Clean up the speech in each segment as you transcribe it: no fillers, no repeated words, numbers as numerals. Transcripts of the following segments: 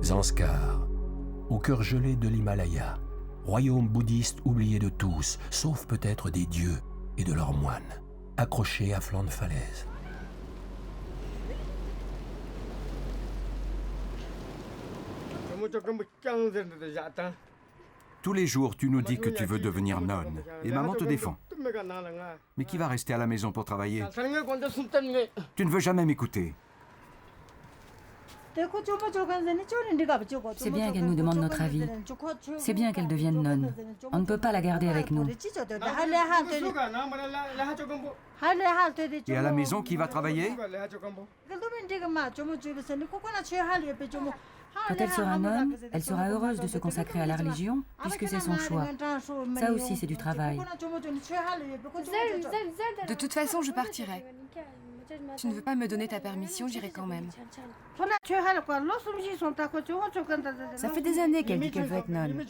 Zanskar, au cœur gelé de l'Himalaya, royaume bouddhiste oublié de tous, sauf peut-être des dieux et de leurs moines, accrochés à flanc de falaise. Tous les jours, tu nous dis que tu veux devenir nonne, et maman te défend. Mais qui va rester à la maison pour travailler? Tu ne veux jamais m'écouter. C'est bien qu'elle nous demande notre avis. C'est bien qu'elle devienne nonne. On ne peut pas la garder avec nous. Et à la maison, qui va travailler? Quand elle sera nonne, elle sera heureuse de se consacrer à la religion, puisque c'est son choix. Ça aussi, c'est du travail. De toute façon, je partirai. Tu ne veux pas me donner ta permission, j'irai quand même. Ça fait des années qu'elle dit qu'elle veut être nonne.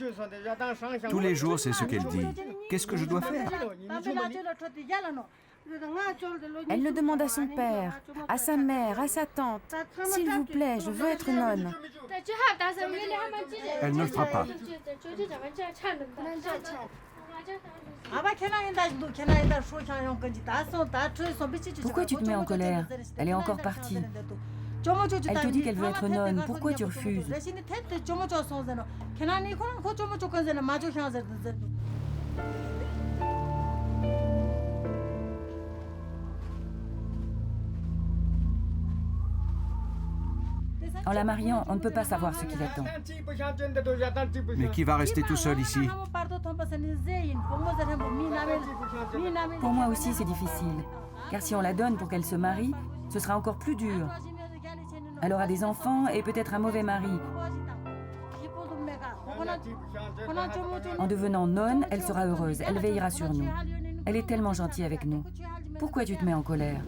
Tous les jours, c'est ce qu'elle dit. Qu'est-ce que je dois faire? Elle le demande à son père, à sa mère, à sa tante. S'il vous plaît, je veux être nonne. Elle ne le fera pas. Pourquoi tu te mets en colère? Elle est encore partie. Elle te dit qu'elle veut être nonne. Pourquoi tu refuses? En la mariant, on ne peut pas savoir ce qui l'attend. Mais qui va rester tout seul ici? Pour moi aussi, c'est difficile. Car si on la donne pour qu'elle se marie, ce sera encore plus dur. Elle aura des enfants et peut-être un mauvais mari. En devenant nonne, elle sera heureuse, elle veillera sur nous. Elle est tellement gentille avec nous. Pourquoi tu te mets en colère?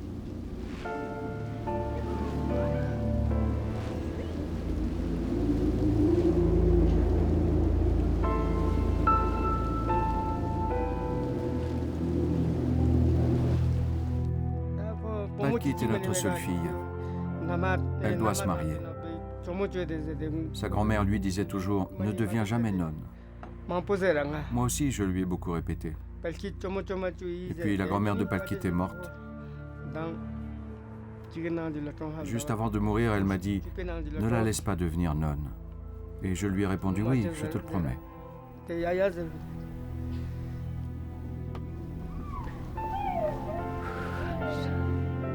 Palkit est notre seule fille. Elle doit se marier. Sa grand-mère lui disait toujours « Ne deviens jamais nonne ». Moi aussi, je lui ai beaucoup répété. Et puis la grand-mère de Palkit est morte. Juste avant de mourir, elle m'a dit « Ne la laisse pas devenir nonne ». Et je lui ai répondu « Oui, je te le promets ».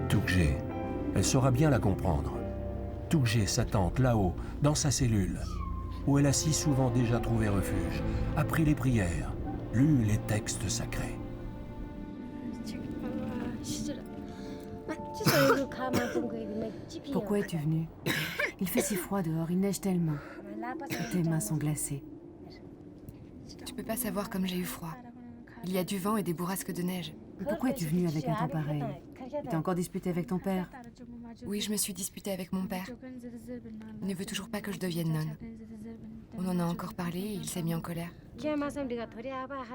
Tougé, elle saura bien la comprendre. Tougé, sa tante, là-haut, dans sa cellule, où elle a si souvent déjà trouvé refuge, appris les prières, lu les textes sacrés. Pourquoi es-tu venue? Il fait si froid dehors, il neige tellement. Tes mains sont glacées. Tu peux pas savoir comme j'ai eu froid. Il y a du vent et des bourrasques de neige. Pourquoi es-tu venue avec un temps pareil? T'as encore disputé avec ton père? Oui, je me suis disputée avec mon père. Il ne veut toujours pas que je devienne nonne. On en a encore parlé et il s'est mis en colère.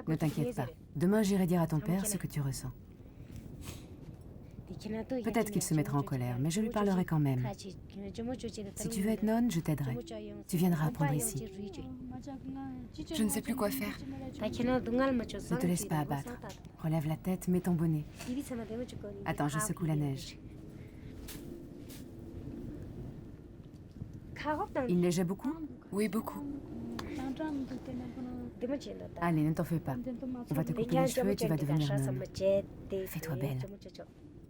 Ne t'inquiète pas. Demain, j'irai dire à ton père ce que tu ressens. Peut-être qu'il se mettra en colère, mais je lui parlerai quand même. Si tu veux être nonne, je t'aiderai. Tu viendras apprendre ici. Je ne sais plus quoi faire. Ne te laisse pas abattre. Relève la tête, mets ton bonnet. Attends, je secoue la neige. Il neigeait beaucoup? Oui, beaucoup. Allez, ne t'en fais pas. On va te couper les cheveux et tu vas devenir nonne. Fais-toi belle.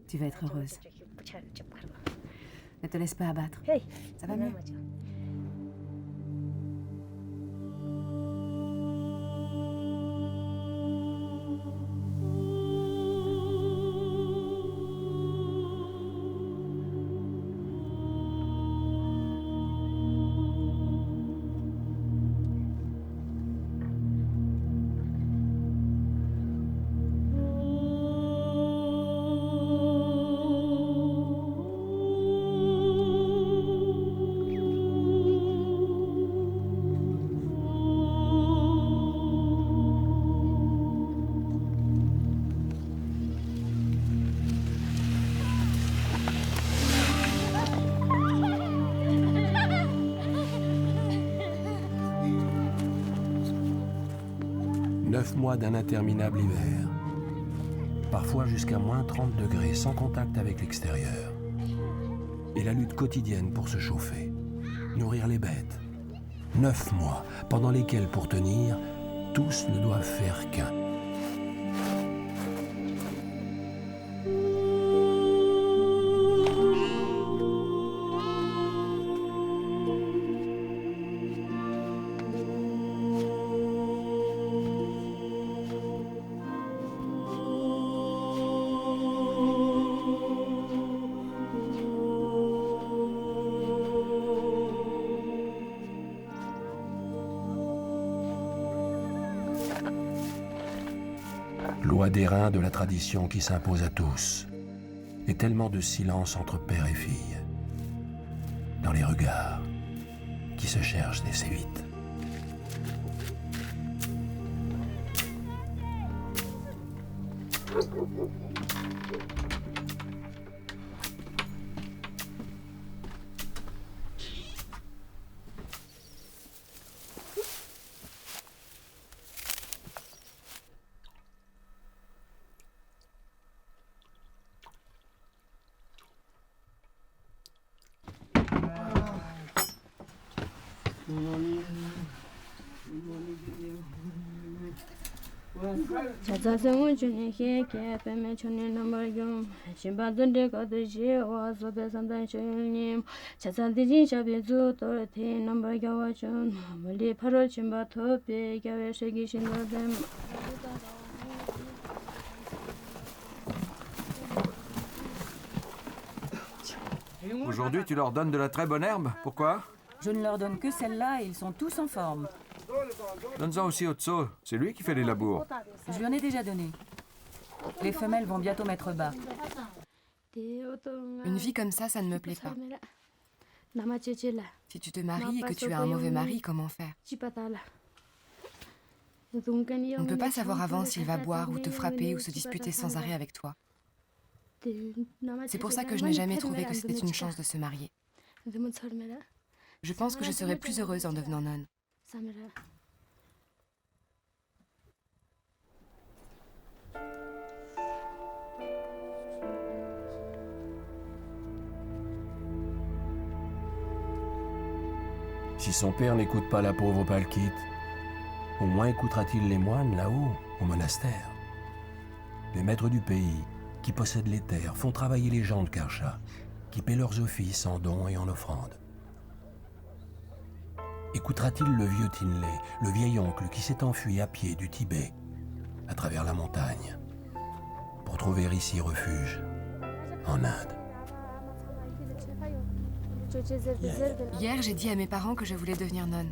Tu vas être heureuse. Ne te laisse pas abattre. Ça va mieux? 9 mois d'un interminable hiver. Parfois jusqu'à moins 30 degrés, sans contact avec l'extérieur. Et la lutte quotidienne pour se chauffer, nourrir les bêtes. 9 mois, pendant lesquels, pour tenir, tous ne doivent faire qu'un. Loi d'airain de la tradition qui s'impose à tous, et tellement de silence entre père et fille, dans les regards qui se cherchent et s'évitent. Aujourd'hui, tu leur donnes de la très bonne herbe. Pourquoi? Je ne leur donne que celle-là et ils sont tous en forme. Donne-en aussi au Tso. C'est lui qui fait les labours. Je lui en ai déjà donné. Les femelles vont bientôt mettre bas. Une vie comme ça ne me plaît pas. Si tu te maries et que tu as un mauvais mari, comment faire? On ne peut pas savoir avant s'il va boire ou te frapper ou se disputer sans arrêt avec toi. C'est pour ça que je n'ai jamais trouvé que c'était une chance de se marier. Je pense que je serai plus heureuse en devenant nonne. Si son père n'écoute pas la pauvre Palkit, au moins écoutera-t-il les moines là-haut, au monastère. Les maîtres du pays, qui possèdent les terres, font travailler les gens de Karcha, qui paient leurs offices en dons et en offrandes. Écoutera-t-il le vieux Tinley, le vieil oncle qui s'est enfui à pied du Tibet, à travers la montagne, pour trouver ici refuge, en Inde? Hier, j'ai dit à mes parents que je voulais devenir nonne.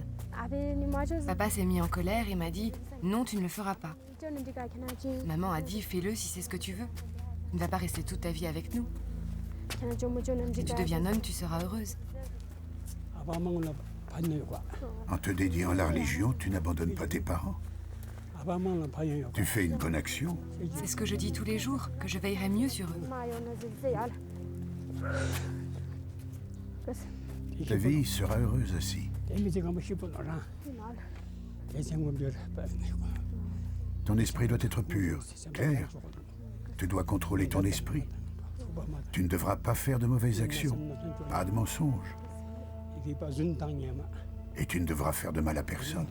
Papa s'est mis en colère et m'a dit « Non, tu ne le feras pas ». Maman a dit « Fais-le si c'est ce que tu veux. Tu ne vas pas rester toute ta vie avec nous. Si tu deviens nonne, tu seras heureuse. » En te dédiant à la religion, tu n'abandonnes pas tes parents. Tu fais une bonne action. C'est ce que je dis tous les jours, que je veillerai mieux sur eux. Ta vie sera heureuse ainsi. Ton esprit doit être pur, clair. Tu dois contrôler ton esprit. Tu ne devras pas faire de mauvaises actions, pas de mensonges. Et tu ne devras faire de mal à personne.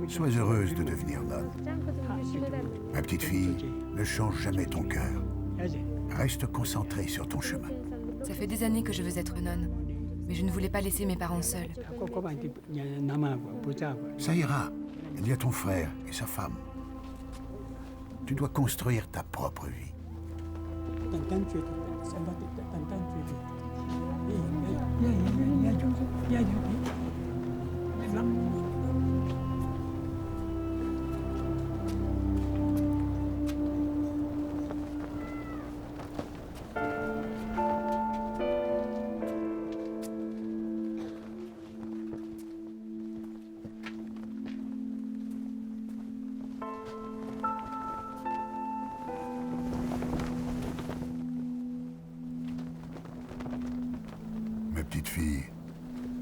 Sois heureuse de devenir nonne. Ma petite fille, ne change jamais ton cœur. Reste concentrée sur ton chemin. Ça fait des années que je veux être nonne, mais je ne voulais pas laisser mes parents seuls. Ça ira. Il y a ton frère et sa femme. Tu dois construire ta propre vie. Ma petite fille,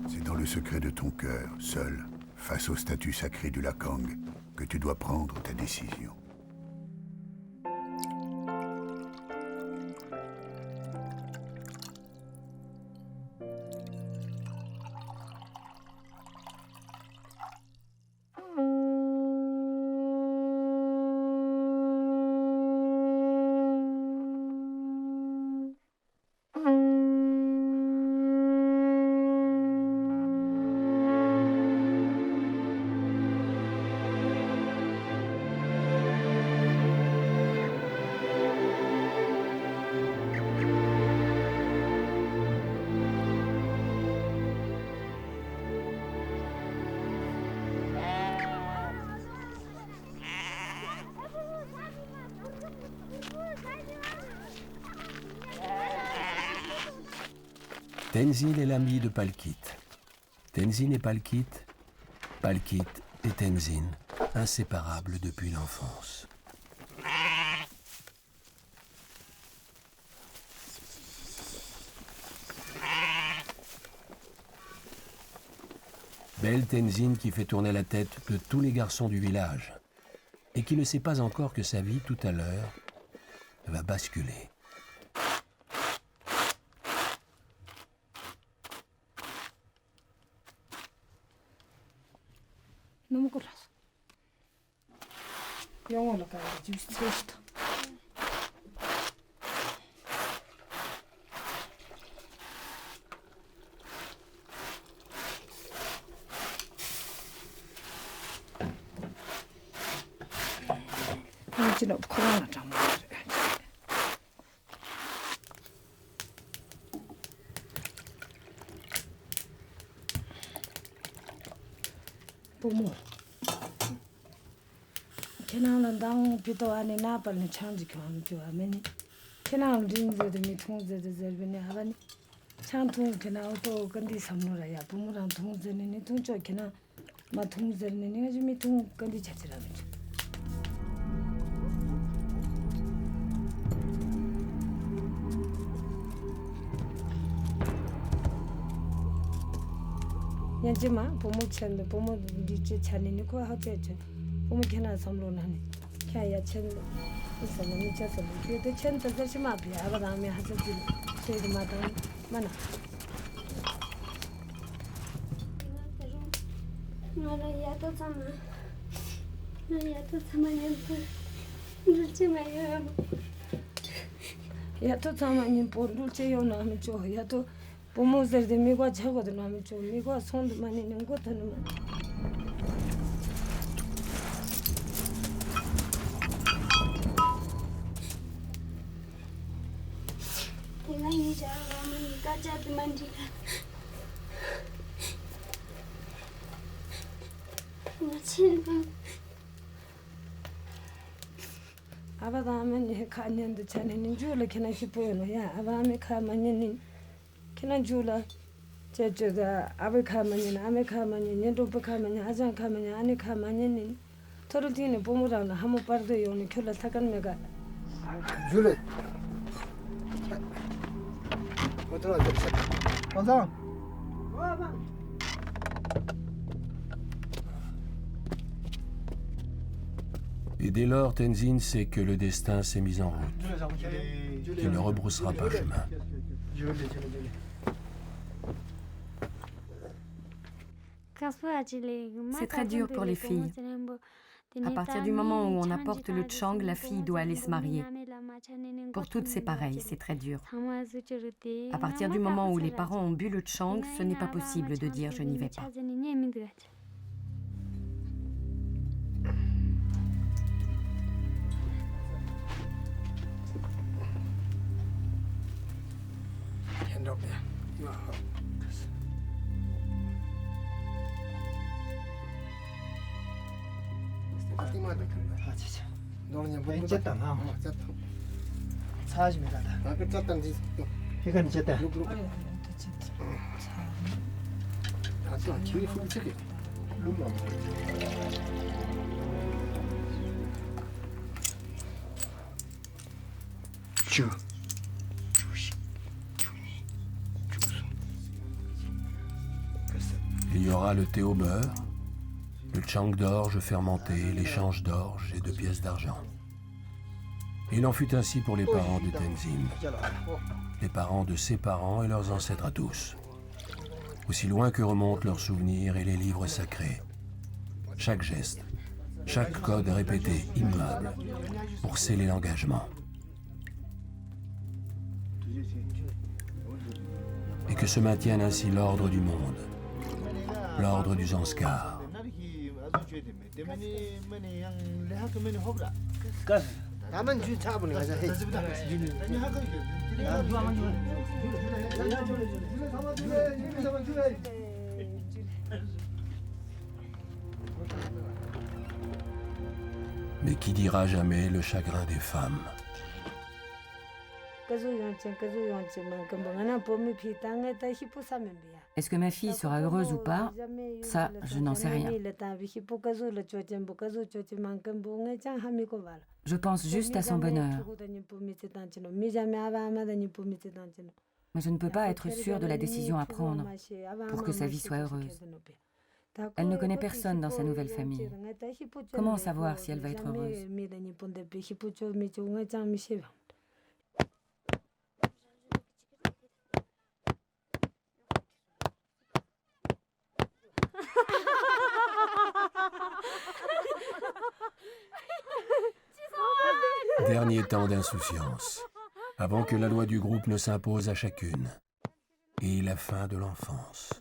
c'est dans le secret de ton cœur, seul, face au statut sacré du Lakang que tu dois prendre ta décision. Tenzin est l'ami de Palkit. Tenzin et Palkit, Palkit et Tenzin, inséparables depuis l'enfance. Belle Tenzin qui fait tourner la tête de tous les garçons du village et qui ne sait pas encore que sa vie tout à l'heure va basculer. 너무 골랐어. 영어로 가야지. 스트레스다. 이제는 코로나 좀 부모 걔나는 당 비도 안에 나발는 창지 교환 교하면 걔나는 링즈도 미통즈도 저번에 하바니 창통 걔나 또 근디 삼노라야 부모랑 통즈는 통저 걔나 마 통즈는 내가 좀 미통 근디 찾으라면 년지마 부모 챈데 부모 리치 차니니 거 하게죠 부모 걔나 삼로나니 걔야 챈 무슨 미쳐서 그때 챈도 다시 마비 아바다면 하서지 제일 마다 만나 나야도 참아 나야도 참아는 둘째 마요 야도 참아는 둘째 요나면 줘 야도 부모들도 미과 적어도 나면 좀 미과 손도 많이 있는 것들은 내가 이제 가면 가자드만 지가 나 실망 아바다면 해 가년도 전에는 줄을 그냥 싶어요 야 아바면 가면은 그냥 줄라 제주가 아베 가면은 아메 가면은 년도부 가면은 아장 가면은 안에 가면은 토르티네 보무라나 하모 빠르도 요니 켤라 타간메가 줄래 어떠나 됐어 원상 Et dès lors, Tenzin sait que le destin s'est mis en route, qu'il ne rebroussera pas chemin. C'est très dur pour les filles. À partir du moment où on apporte le Chang, la fille doit aller se marier. Pour toutes, c'est pareil, c'est très dur. À partir du moment où les parents ont bu le Chang, ce n'est pas possible de dire « je n'y vais pas ». 이건 됐다 Il y aura le thé au beurre, le tchang d'orge fermenté, l'échange d'orge et de pièces d'argent. Il en fut ainsi pour les parents de Tenzin, les parents de ses parents et leurs ancêtres à tous. Aussi loin que remontent leurs souvenirs et les livres sacrés. Chaque geste, chaque code répété, immuable, pour sceller l'engagement. Et que se maintienne ainsi l'ordre du monde, l'ordre du Zanskar. Mais qui dira jamais le chagrin des femmes? Est-ce que ma fille sera heureuse ou pas? Ça, je n'en sais rien. Je pense juste à son bonheur. Mais je ne peux pas être sûre de la décision à prendre pour que sa vie soit heureuse. Elle ne connaît personne dans sa nouvelle famille. Comment savoir si elle va être heureuse? Dernier temps d'insouciance, avant que la loi du groupe ne s'impose à chacune, et la fin de l'enfance.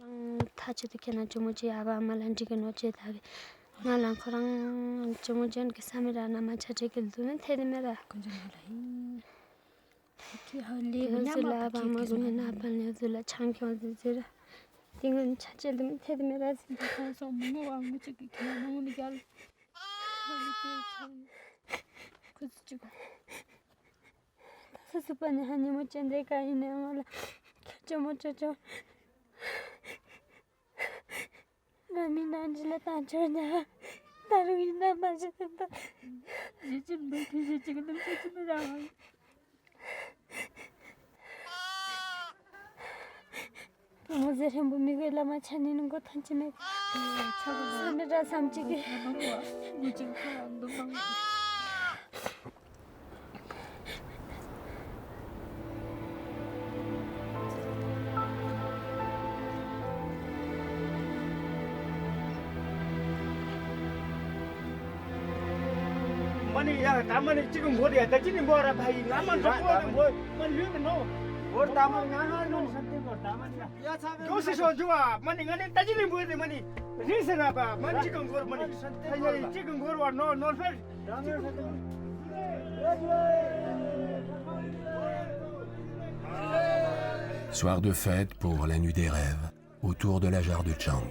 Soir de fête pour la nuit des rêves, autour de la jarre de Chang.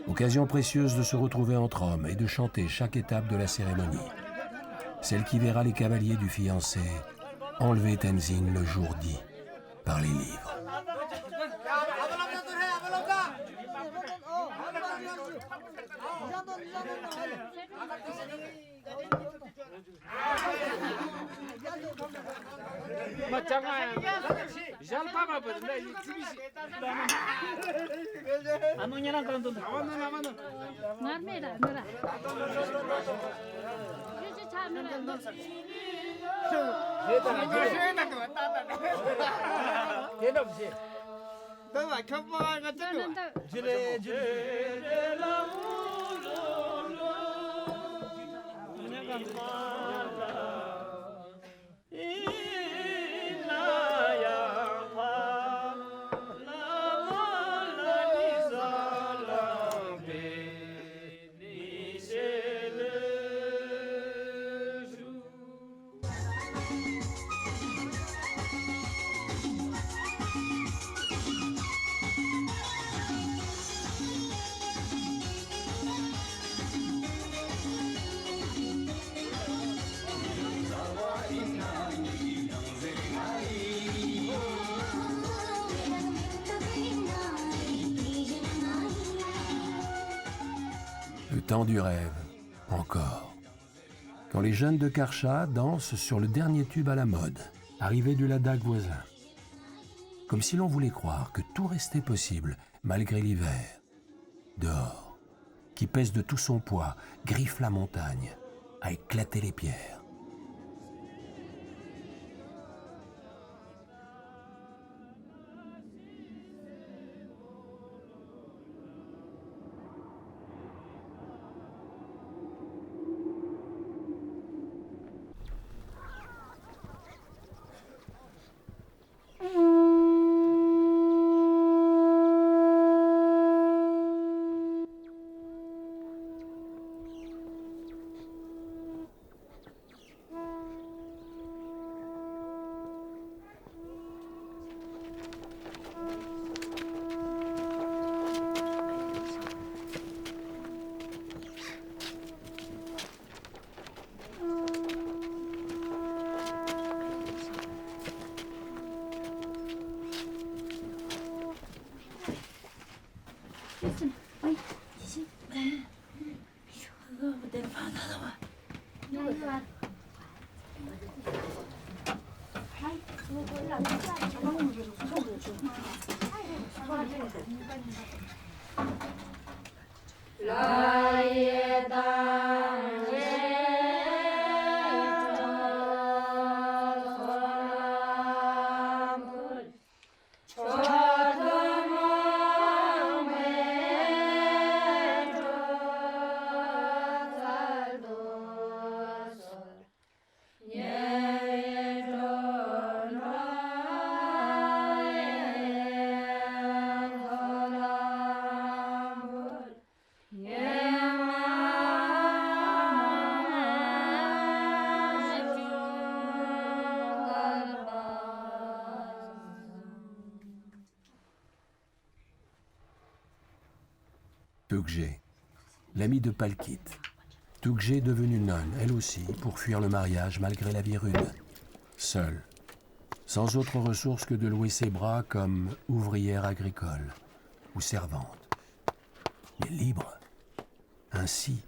Occasion précieuse de se retrouver entre hommes et de chanter chaque étape de la cérémonie. Celle qui verra les cavaliers du fiancé enlever Tenzin le jour dit par les livres. Le temps du rêve, encore. Quand les jeunes de Karcha dansent sur le dernier tube à la mode, arrivé du Ladakh voisin. Comme si l'on voulait croire que tout restait possible, malgré l'hiver. dehors, qui pèse de tout son poids, griffe la montagne, a éclaté les pierres. Tugje, l'amie de Palkit. Tugje devenue nonne, elle aussi, pour fuir le mariage malgré la vie rude. Seule, sans autre ressource que de louer ses bras comme ouvrière agricole ou servante. Mais libre, ainsi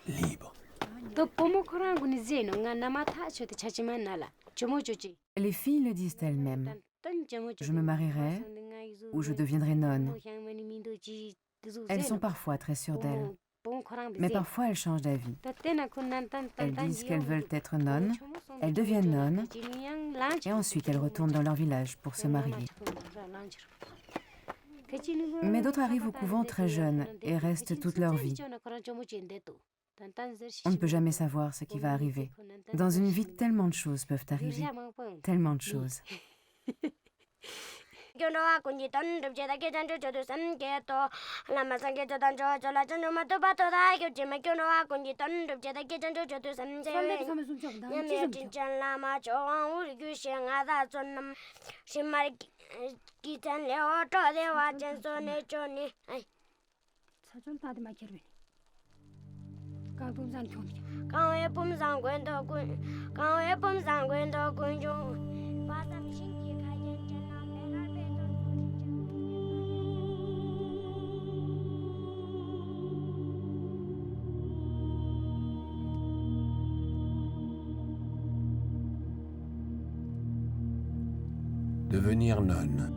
libre. Les filles le disent elles-mêmes. Je me marierai ou je deviendrai nonne. Elles sont parfois très sûres d'elles, mais parfois elles changent d'avis. Elles disent qu'elles veulent être nonnes, elles deviennent nonnes, et ensuite elles retournent dans leur village pour se marier. Mais d'autres arrivent au couvent très jeunes et restent toute leur vie. On ne peut jamais savoir ce qui va arriver. Dans une vie, tellement de choses peuvent arriver. Tellement de choses. Devenir nonne.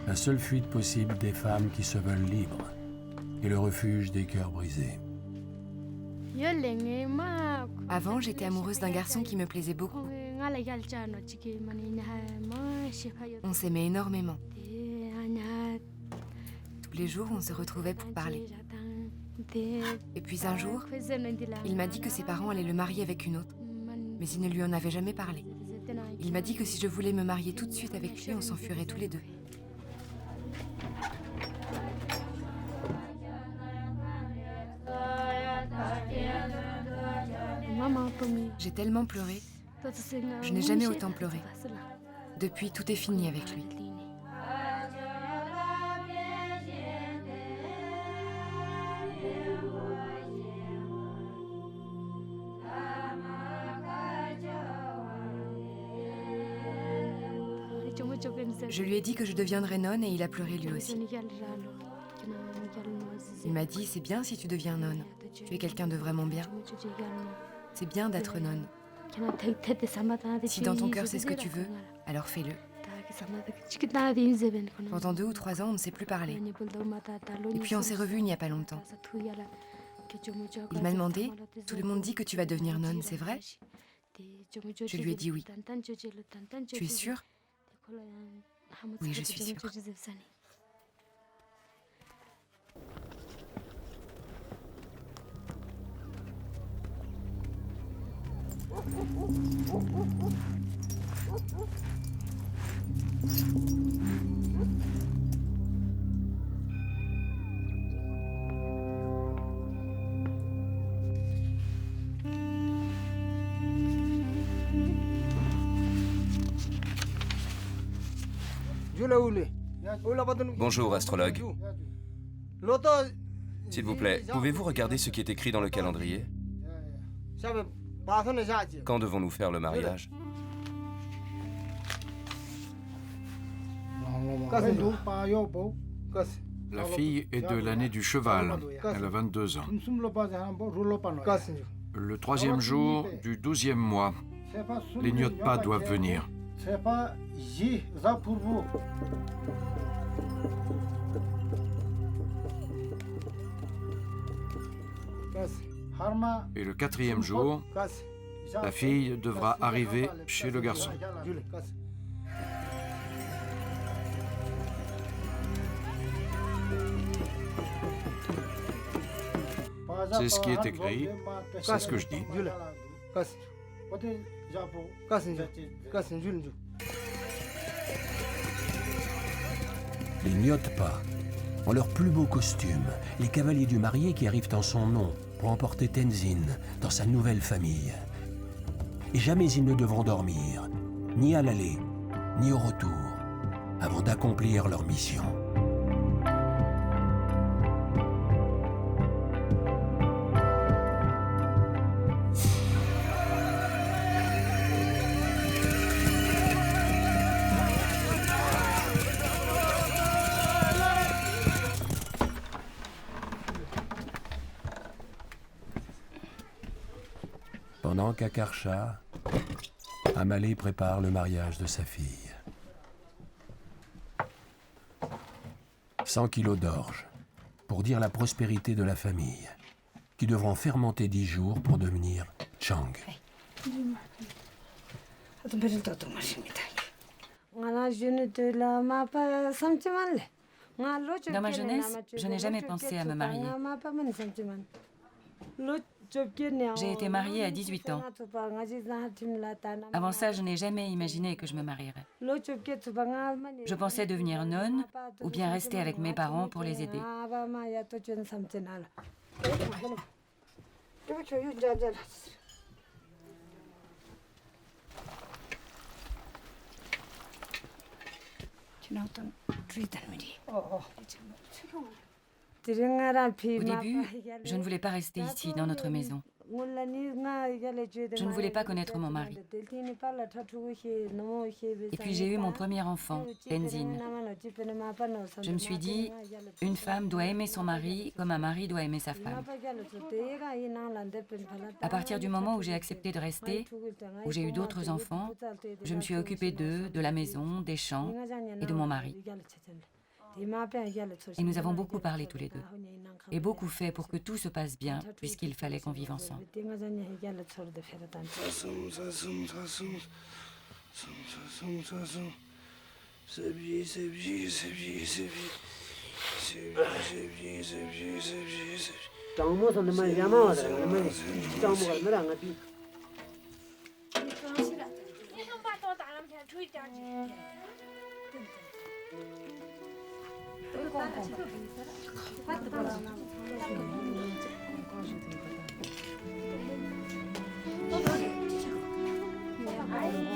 La seule fuite possible des femmes qui se veulent libres et le refuge des cœurs brisés. Avant, j'étais amoureuse d'un garçon qui me plaisait beaucoup. On s'aimait énormément. Tous les jours, on se retrouvait pour parler. Et puis un jour, il m'a dit que ses parents allaient le marier avec une autre, mais il ne lui en avait jamais parlé. Il m'a dit que si je voulais me marier tout de suite avec lui, on s'enfuirait tous les deux. J'ai tellement pleuré. Je n'ai jamais autant pleuré. Depuis, tout est fini avec lui. Je lui ai dit que je deviendrais nonne et il a pleuré lui aussi. Il m'a dit, c'est bien si tu deviens nonne. Tu es quelqu'un de vraiment bien. C'est bien d'être nonne. Si dans ton cœur c'est ce que tu veux, alors fais-le. Pendant 2 ou 3 ans, on ne s'est plus parlé. Et puis on s'est revus il n'y a pas longtemps. Il m'a demandé, tout le monde dit que tu vas devenir nonne, c'est vrai? Je lui ai dit oui. Tu es sûre? Oui, je suis sûre. Bonjour, astrologue. S'il vous plaît, pouvez-vous regarder ce qui est écrit dans le calendrier? Quand devons-nous faire le mariage? La fille est de l'année du cheval. Elle a 22 ans. Le 3e jour du 12e mois, les Nyotpa doivent venir. Et le 4e jour, la fille devra arriver chez le garçon. C'est ce qui est écrit, c'est ce que je dis. Les Nyotpa ont leurs plus beaux costumes, les cavaliers du marié qui arrivent en son nom pour emporter Tenzin dans sa nouvelle famille. Et jamais ils ne devront dormir, ni à l'aller, ni au retour, avant d'accomplir leur mission. Pendant qu'à Karcha, Amalé prépare le mariage de sa fille. 100 kilos d'orge, pour dire la prospérité de la famille, qui devront fermenter 10 jours pour devenir Chang. Dans ma jeunesse, je n'ai jamais pensé à me marier. J'ai été mariée à 18 ans. Avant ça, je n'ai jamais imaginé que je me marierais. Je pensais devenir nonne ou bien rester avec mes parents pour les aider. Au début, je ne voulais pas rester ici, dans notre maison. Je ne voulais pas connaître mon mari. Et puis j'ai eu mon premier enfant, Tenzin. Je me suis dit, une femme doit aimer son mari comme un mari doit aimer sa femme. À partir du moment où j'ai accepté de rester, où j'ai eu d'autres enfants, je me suis occupée d'eux, de la maison, des champs et de mon mari. Et nous avons beaucoup parlé tous les deux, et beaucoup fait pour que tout se passe bien, puisqu'il fallait qu'on vive ensemble.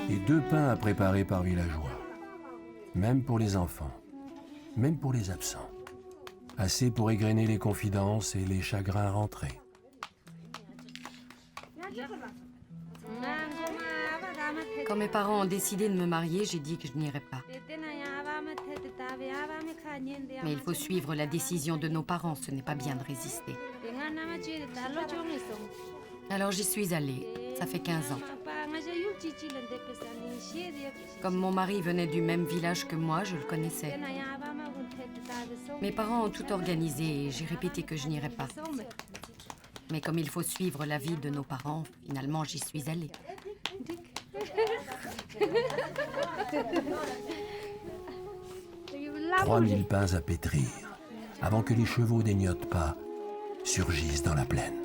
Et 2 pains à préparer par villageois, même pour les enfants, même pour les absents. Assez pour égrener les confidences et les chagrins rentrés. Quand mes parents ont décidé de me marier, j'ai dit que je n'irais pas. Mais il faut suivre la décision de nos parents, ce n'est pas bien de résister. Alors j'y suis allée, ça fait 15 ans. Comme mon mari venait du même village que moi, je le connaissais. Mes parents ont tout organisé et j'ai répété que je n'irais pas. Mais comme il faut suivre la vie de nos parents, finalement j'y suis allée. 3000 pains à pétrir, avant que les chevaux des Nyotpa surgissent dans la plaine.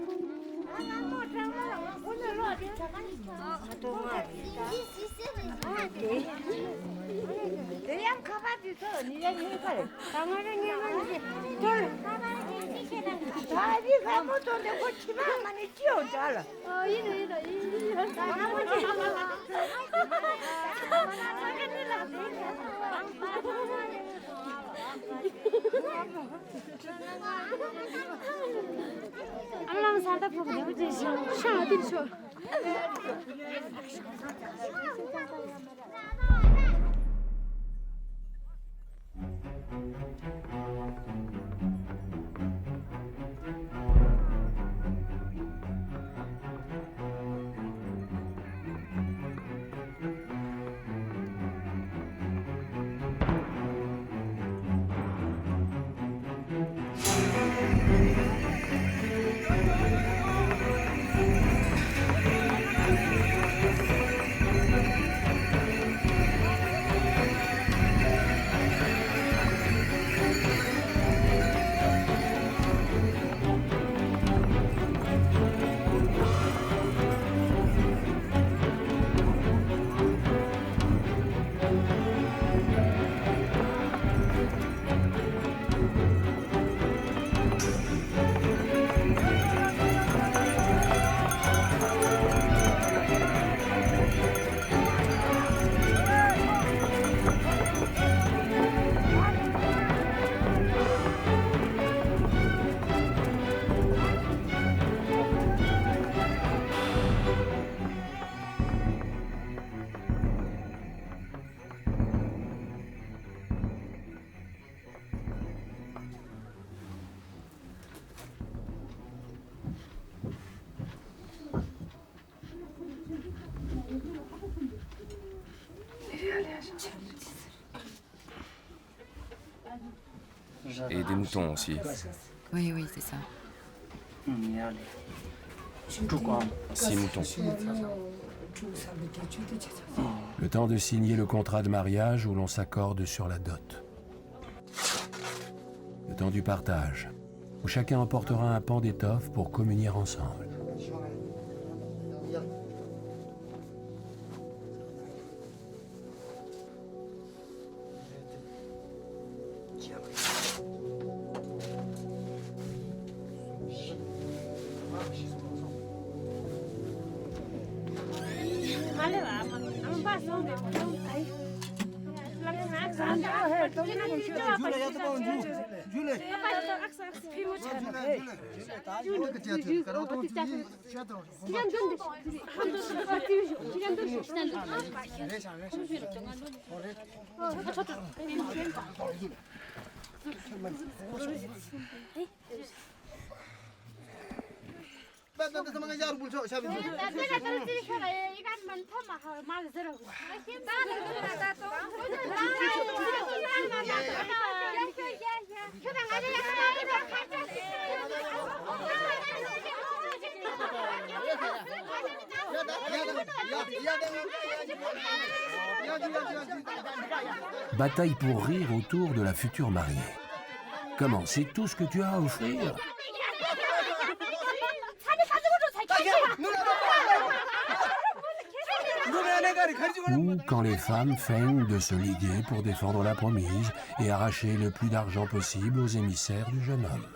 Et des moutons aussi. Oui, oui, c'est ça. 6 moutons. Le temps de signer le contrat de mariage où l'on s'accorde sur la dot. Le temps du partage, où chacun emportera un pan d'étoffe pour communier ensemble. Bataille pour rire autour de la future mariée. Comment, c'est tout ce que tu as à offrir? Ou quand les femmes feignent de se liguer pour défendre la promise et arracher le plus d'argent possible aux émissaires du jeune homme.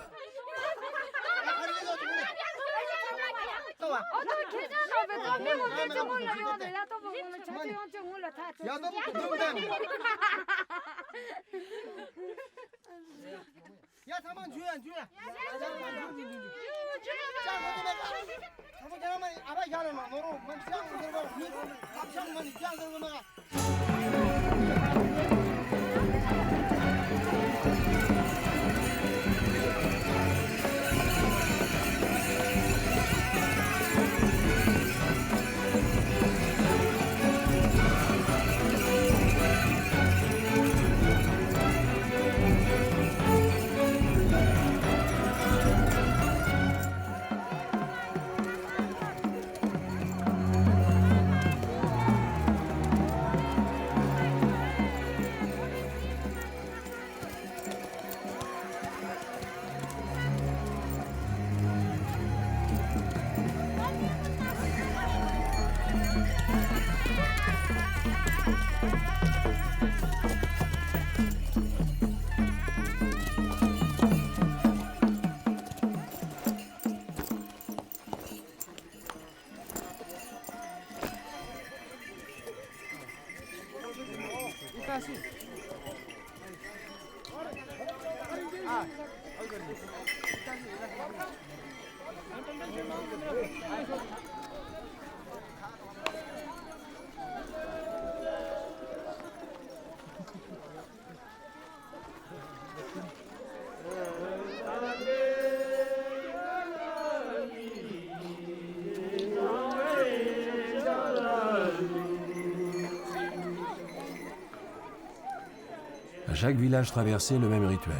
À chaque village traversé, le même rituel.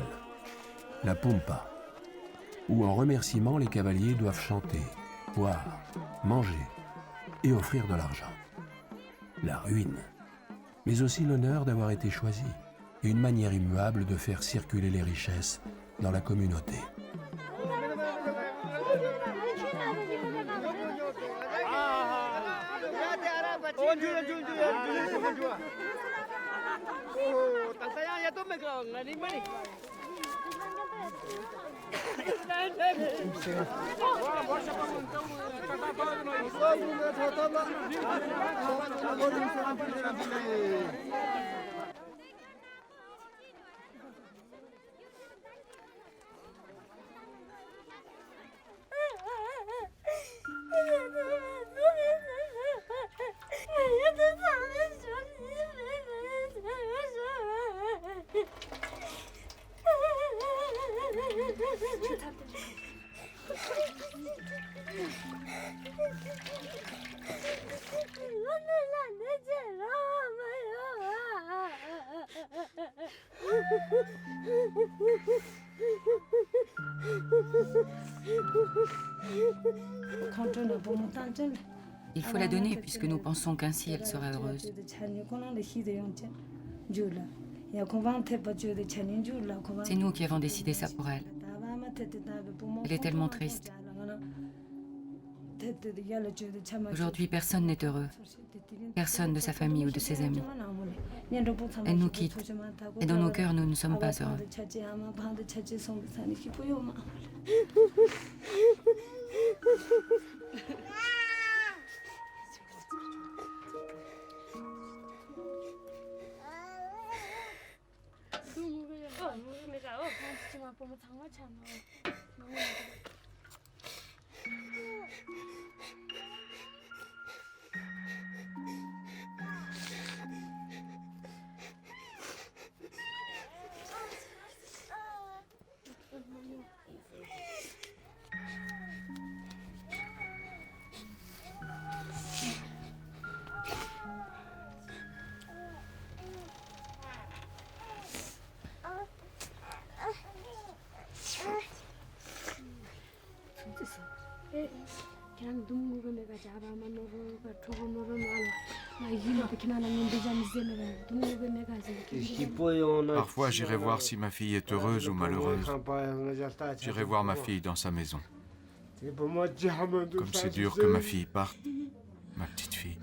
La pumpa, où en remerciement, les cavaliers doivent chanter, boire, manger et offrir de l'argent. La ruine, mais aussi l'honneur d'avoir été choisi et une manière immuable de faire circuler les richesses dans la communauté. Il faut la donner puisque nous pensons qu'ainsi elle sera heureuse. C'est nous qui avons décidé ça pour elle. Elle est tellement triste. Aujourd'hui, personne n'est heureux. Personne de sa famille ou de ses amis. Elle nous quitte. Et dans nos cœurs, nous ne sommes pas heureux. Parfois, j'irai voir si ma fille est heureuse ou malheureuse. J'irai voir ma fille dans sa maison. Comme c'est dur que ma fille parte, ma petite fille.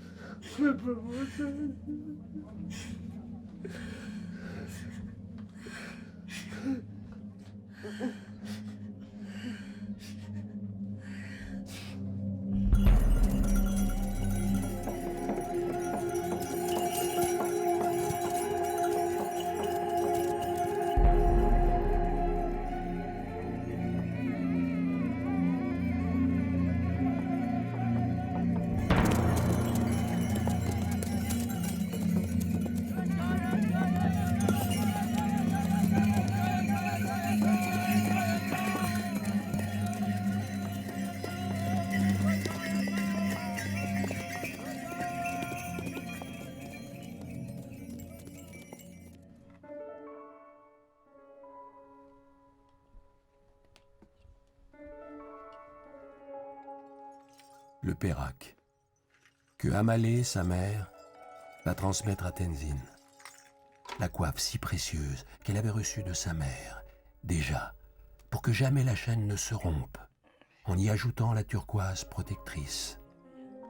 Le Perak, que Amalé, sa mère, va transmettre à Tenzin. La coiffe si précieuse qu'elle avait reçue de sa mère, déjà, pour que jamais la chaîne ne se rompe, en y ajoutant la turquoise protectrice,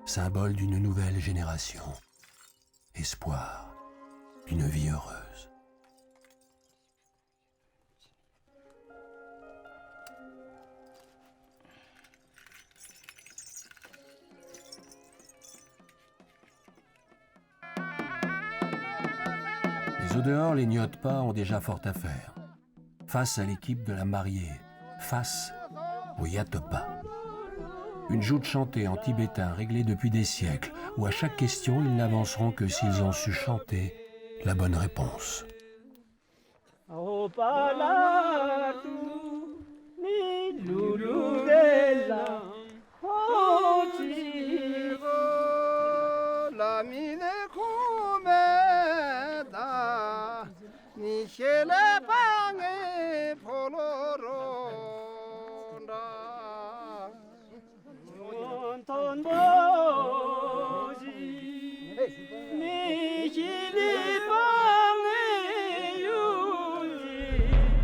symbole d'une nouvelle génération, espoir d'une vie heureuse. Au dehors, les Nyotpa ont déjà fort à faire. Face à l'équipe de la mariée, face au Yatopa. Une joute chantée en tibétain réglée depuis des siècles, où à chaque question, ils n'avanceront que s'ils ont su chanter la bonne réponse.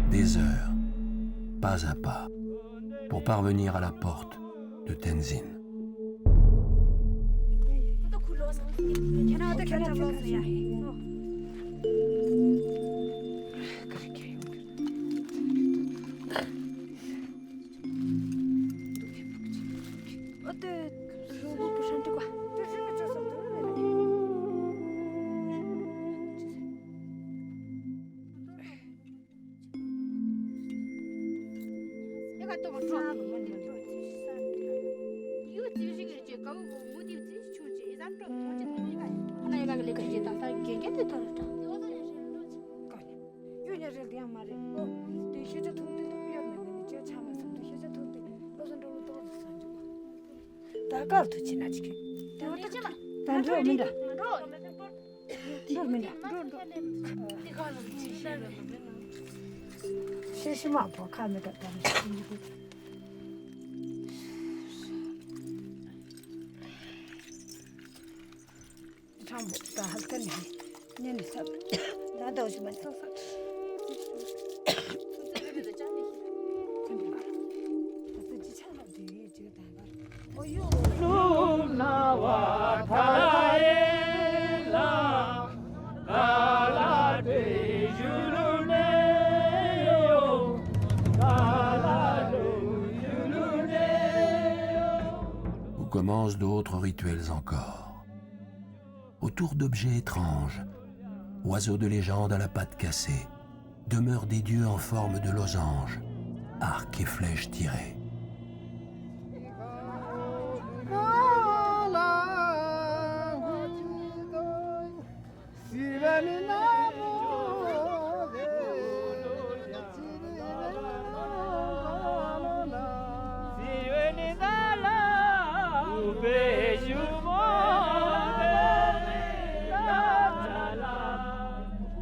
Des heures, pas à pas, pour parvenir à la porte de Tenzin. Où commencent d'autres rituels encore. Autour d'objets étranges, oiseaux de légende à la patte cassée, demeurent des dieux en forme de losange, arcs et flèches tirées.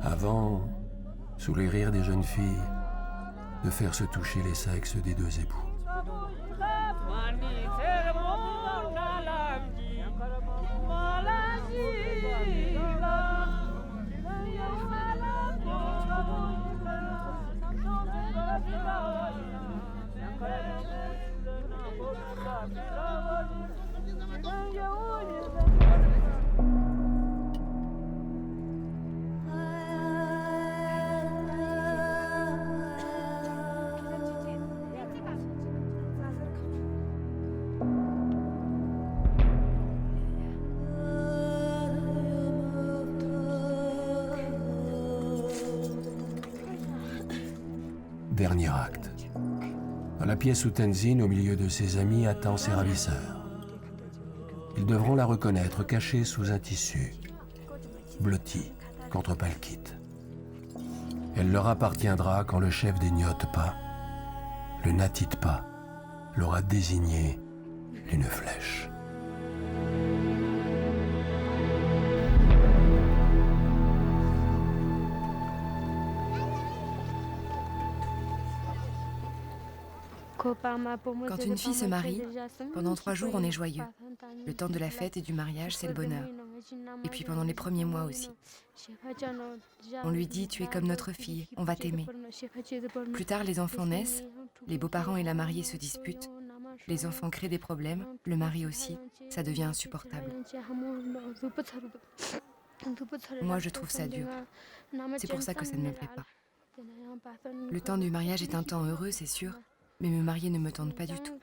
Avant, sous les rires des jeunes filles, de faire se toucher les sexes des deux époux. Dernier acte. Dans la pièce où Tenzin, au milieu de ses amis, attend ses ravisseurs. Ils devront la reconnaître cachée sous un tissu, blotti contre Palkit. Elle leur appartiendra quand le chef des Nyotpa, le Natitpa, l'aura désignée d'une flèche. Quand une fille se marie, pendant 3 jours, on est joyeux. Le temps de la fête et du mariage, c'est le bonheur. Et puis pendant les premiers mois aussi. On lui dit « Tu es comme notre fille, on va t'aimer ». Plus tard, les enfants naissent, les beaux-parents et la mariée se disputent, les enfants créent des problèmes, le mari aussi, ça devient insupportable. Moi, je trouve ça dur. C'est pour ça que ça ne me plaît pas. Le temps du mariage est un temps heureux, c'est sûr, mais me marier ne me tente pas du tout.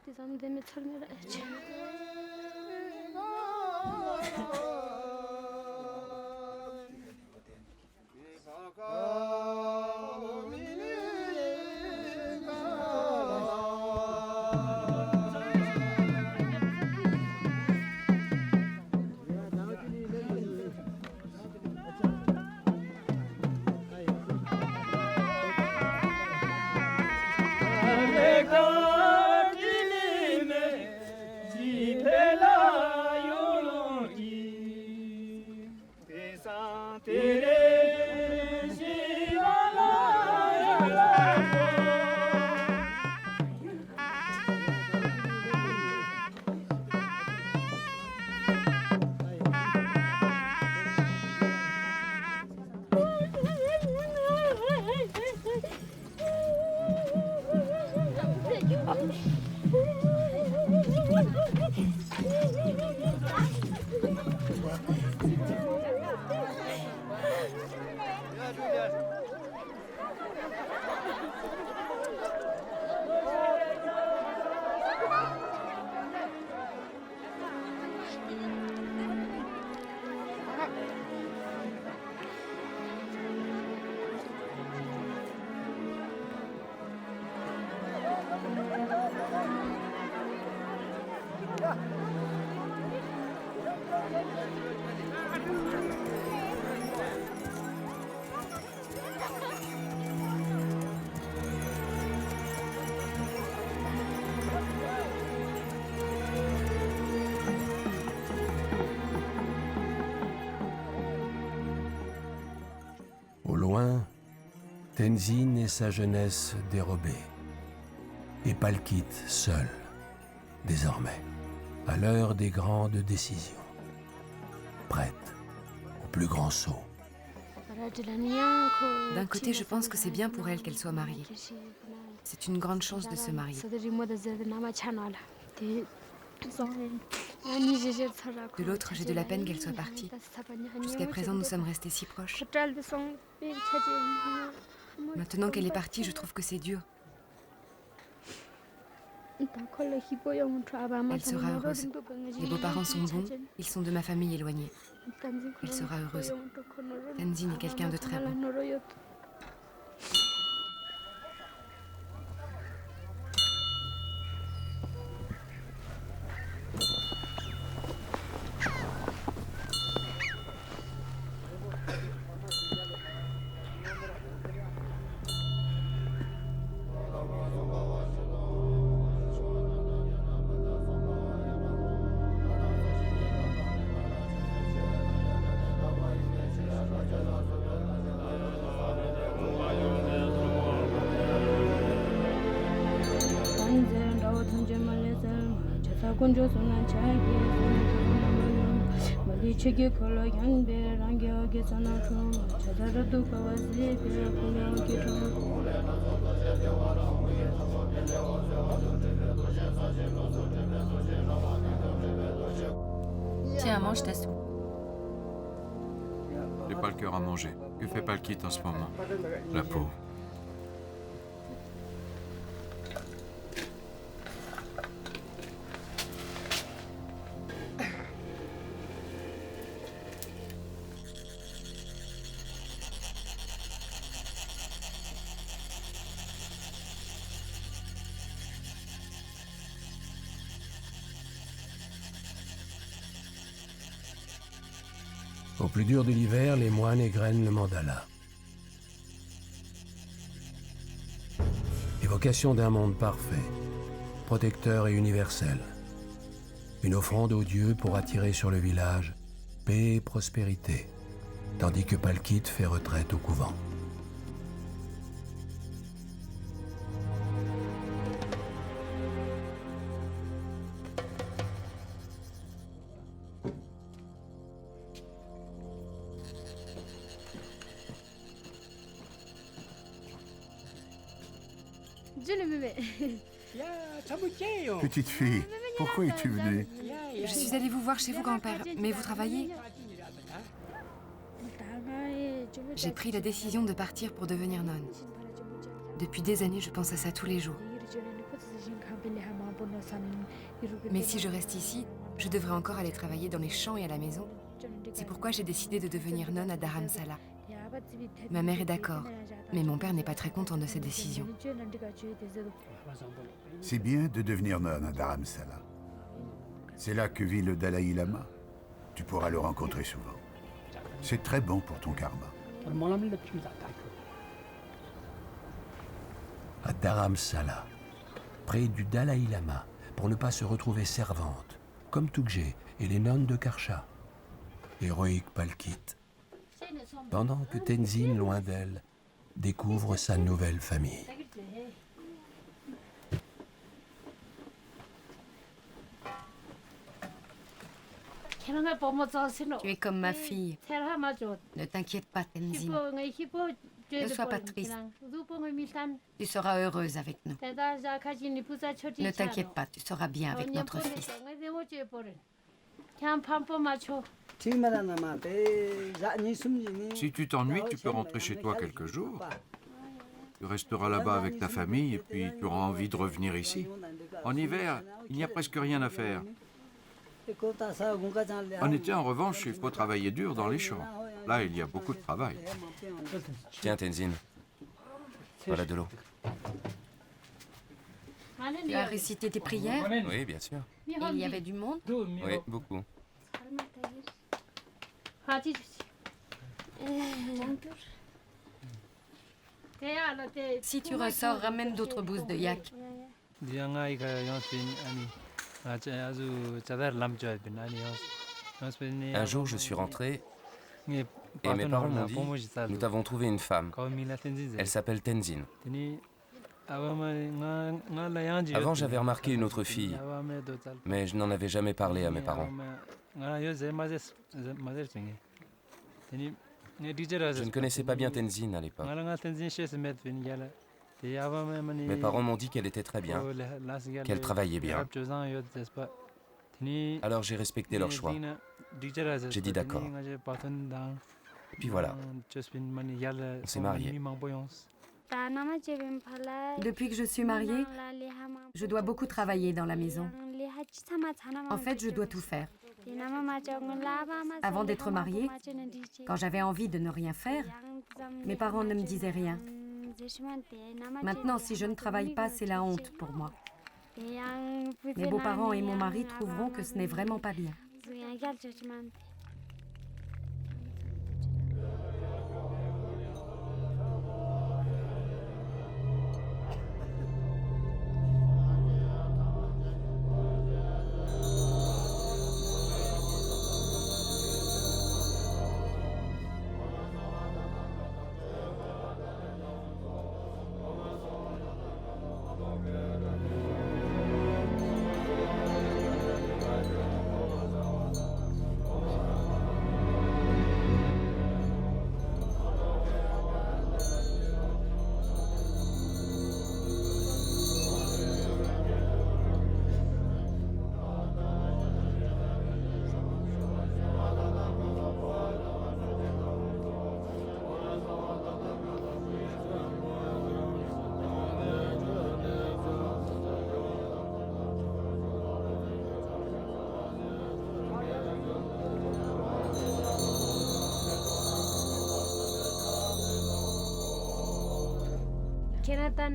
Au loin, Tenzin et sa jeunesse dérobée. Et Palkit seul, désormais, à l'heure des grandes décisions. Prête au plus grand saut. D'un côté, je pense que c'est bien pour elle qu'elle soit mariée. C'est une grande chance de se marier. De l'autre, j'ai de la peine qu'elle soit partie. Jusqu'à présent, nous sommes restés si proches. Maintenant qu'elle est partie, je trouve que c'est dur. Elle sera heureuse. Les beaux-parents sont bons, ils sont de ma famille éloignée. Elle sera heureuse. Tenzin est quelqu'un de très bon. Tiens, mange ta soupe. J'ai pas le cœur à manger. Que fait Palkit en ce moment? La pauvre. Au plus dur de l'hiver, les moines égrènent le mandala. Évocation d'un monde parfait, protecteur et universel. Une offrande aux dieux pour attirer sur le village paix et prospérité, tandis que Palkit fait retraite au couvent. Petite fille, pourquoi es-tu venue? Je suis allée vous voir chez vous, grand-père, mais vous travaillez? J'ai pris la décision de partir pour devenir nonne. Depuis des années, je pense à ça tous les jours. Mais si je reste ici, je devrais encore aller travailler dans les champs et à la maison. C'est pourquoi j'ai décidé de devenir nonne à Dharamsala. Ma mère est d'accord, mais mon père n'est pas très content de cette décision. C'est bien de devenir nonne à Dharamsala. C'est là que vit le Dalai Lama. Tu pourras le rencontrer souvent. C'est très bon pour ton karma. À Dharamsala, près du Dalai Lama, pour ne pas se retrouver servante, comme Tougé et les nonnes de Karcha. Héroïque Palkit. Pendant que Tenzin, loin d'elle, découvre sa nouvelle famille. Tu es comme ma fille. Ne t'inquiète pas, Tenzin. Ne sois pas triste. Tu seras heureuse avec nous. Ne t'inquiète pas, tu seras bien avec notre fils. Si tu t'ennuies, tu peux rentrer chez toi quelques jours. Tu resteras là-bas avec ta famille et puis tu auras envie de revenir ici. En hiver, il n'y a presque rien à faire. En été, en revanche, il faut travailler dur dans les champs. Là, il y a beaucoup de travail. Tiens, Tenzin. Voilà de l'eau. Tu as récité tes prières? Oui, bien sûr. Et il y avait du monde? Oui, beaucoup. Si tu ressors, ramène d'autres bousses de yak. Un jour, je suis rentré et mes parents m'ont dit « Nous t'avons trouvé une femme. Elle s'appelle Tenzin. » Avant, j'avais remarqué une autre fille, mais je n'en avais jamais parlé à mes parents. Je ne connaissais pas bien Tenzin à l'époque. Mes parents m'ont dit qu'elle était très bien, qu'elle travaillait bien. Alors j'ai respecté leur choix. J'ai dit d'accord. Et puis voilà, on s'est mariés. Depuis que je suis mariée, je dois beaucoup travailler dans la maison. En fait, je dois tout faire. Avant d'être mariée, quand j'avais envie de ne rien faire, mes parents ne me disaient rien. Maintenant, si je ne travaille pas, c'est la honte pour moi. Mes beaux-parents et mon mari trouveront que ce n'est vraiment pas bien.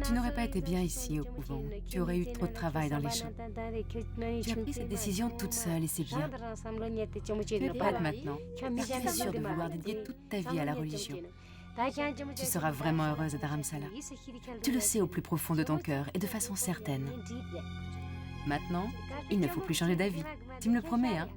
Tu n'aurais pas été bien ici au couvent. Tu aurais eu trop de travail dans les champs. Tu as pris cette décision toute seule et c'est bien. Tu es prête maintenant. Tu es sûre de vouloir dédier toute ta vie à la religion. Tu seras vraiment heureuse à Dharamsala. Tu le sais au plus profond de ton cœur et de façon certaine. Maintenant, il ne faut plus changer d'avis. Tu me le promets, hein?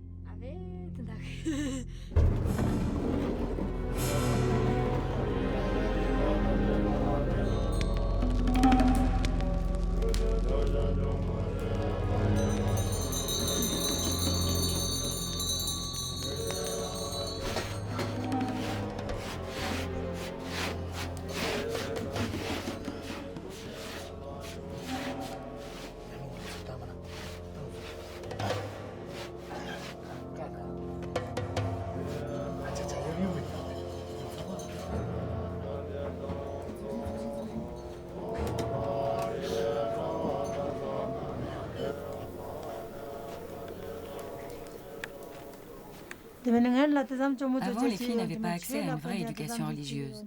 Avant, les filles n'avaient pas accès à une vraie éducation religieuse.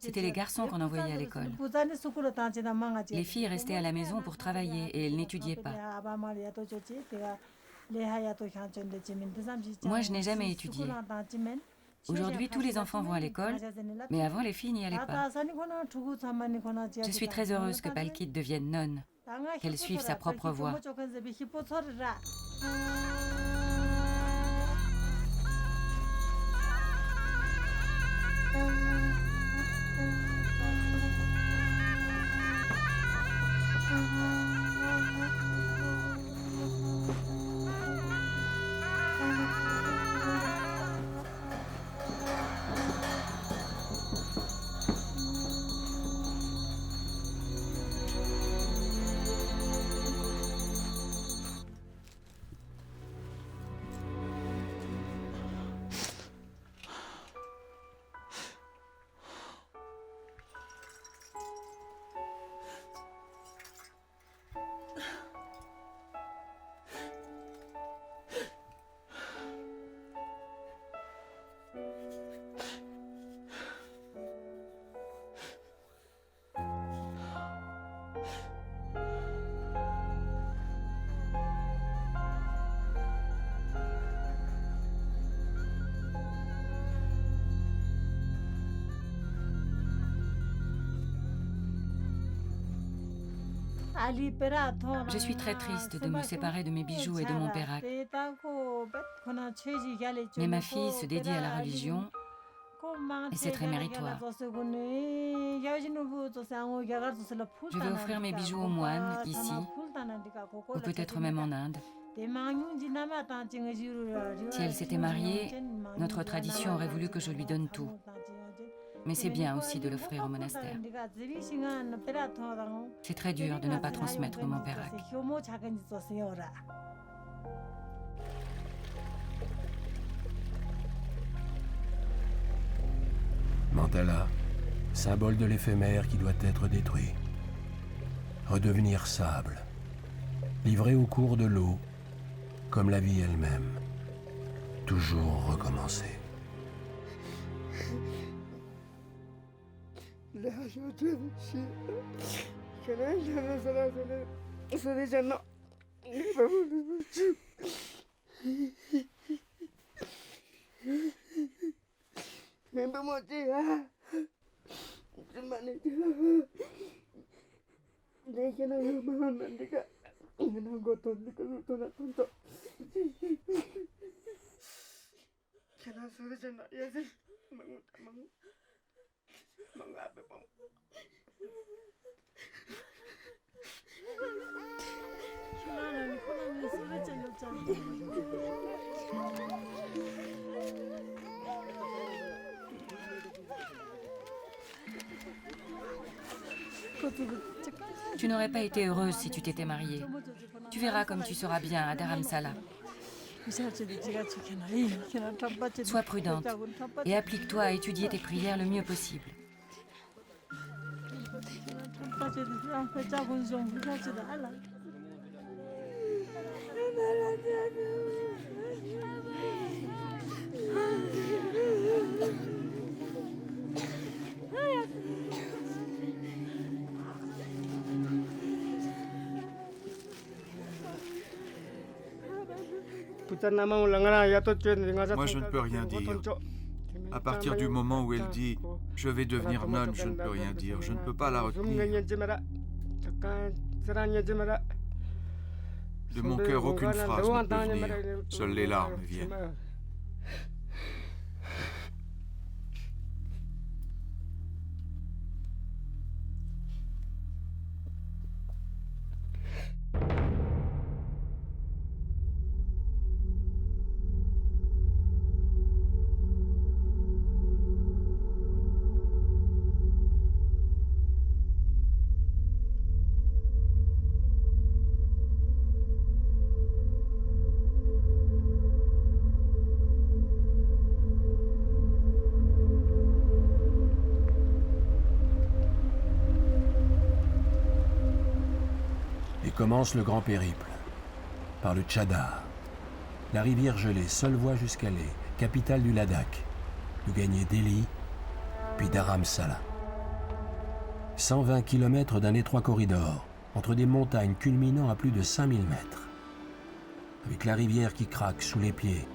C'était les garçons qu'on envoyait à l'école. Les filles restaient à la maison pour travailler et elles n'étudiaient pas. Moi, je n'ai jamais étudié. Aujourd'hui, tous les enfants vont à l'école, mais avant, les filles n'y allaient pas. Je suis très heureuse que Palkit devienne nonne, qu'elle suive sa propre voie. Je suis très triste de me séparer de mes bijoux et de mon pérak. Mais ma fille se dédie à la religion et c'est très méritoire. Je vais offrir mes bijoux aux moines, ici, ou peut-être même en Inde. Si elle s'était mariée, notre tradition aurait voulu que je lui donne tout. Mais c'est bien aussi de l'offrir au monastère. C'est très dur de ne pas transmettre mon pérak. Mandala, symbole de l'éphémère qui doit être détruit. Redevenir sable, livré au cours de l'eau, comme la vie elle-même. Toujours recommencer. Tu n'aurais pas été heureuse si tu t'étais mariée. Tu verras comme tu seras bien à Dharamsala. Sois prudente et applique-toi à étudier tes prières le mieux possible. Moi, je ne peux rien dire. À partir du moment où elle dit « je vais devenir nonne », je ne peux rien dire. Je ne peux pas la retenir. De mon cœur, aucune phrase ne peut venir. Seules les larmes viennent. Commence le grand périple, par le Tchadar. La rivière gelée, seule voie jusqu'à Leh, capitale du Ladakh. Nous gagner Delhi, puis Dharamsala. 120 km d'un étroit corridor, entre des montagnes culminant à plus de 5000 mètres. Avec la rivière qui craque sous les pieds,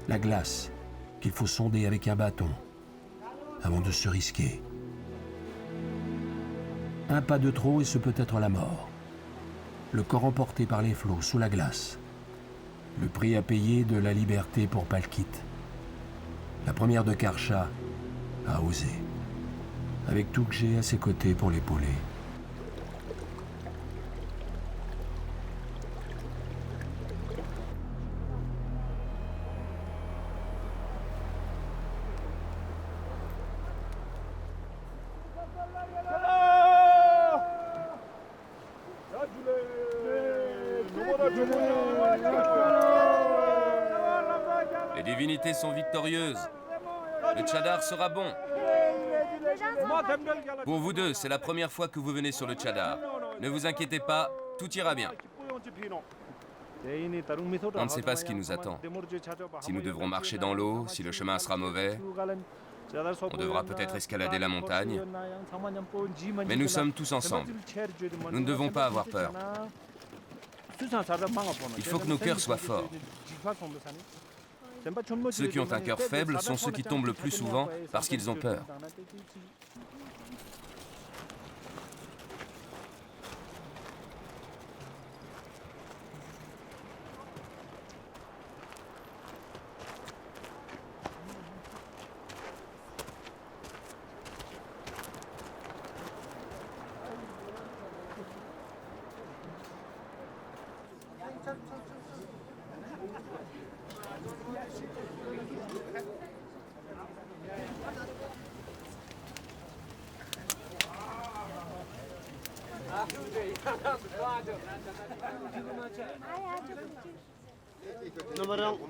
la glace qu'il faut sonder avec un bâton avant de se risquer. Un pas de trop et ce peut être la mort. Le corps emporté par les flots sous la glace. Le prix à payer de la liberté pour Palkit. La première de Karcha a osé, avec Tougé à ses côtés pour l'épauler. Les divinités sont victorieuses. Le Tchadar sera bon. Pour vous deux, c'est la première fois que vous venez sur le Tchadar. Ne vous inquiétez pas, tout ira bien. On ne sait pas ce qui nous attend. Si nous devrons marcher dans l'eau, si le chemin sera mauvais, on devra peut-être escalader la montagne. Mais nous sommes tous ensemble. Nous ne devons pas avoir peur. Il faut que nos cœurs soient forts. Ceux qui ont un cœur faible sont ceux qui tombent le plus souvent parce qu'ils ont peur.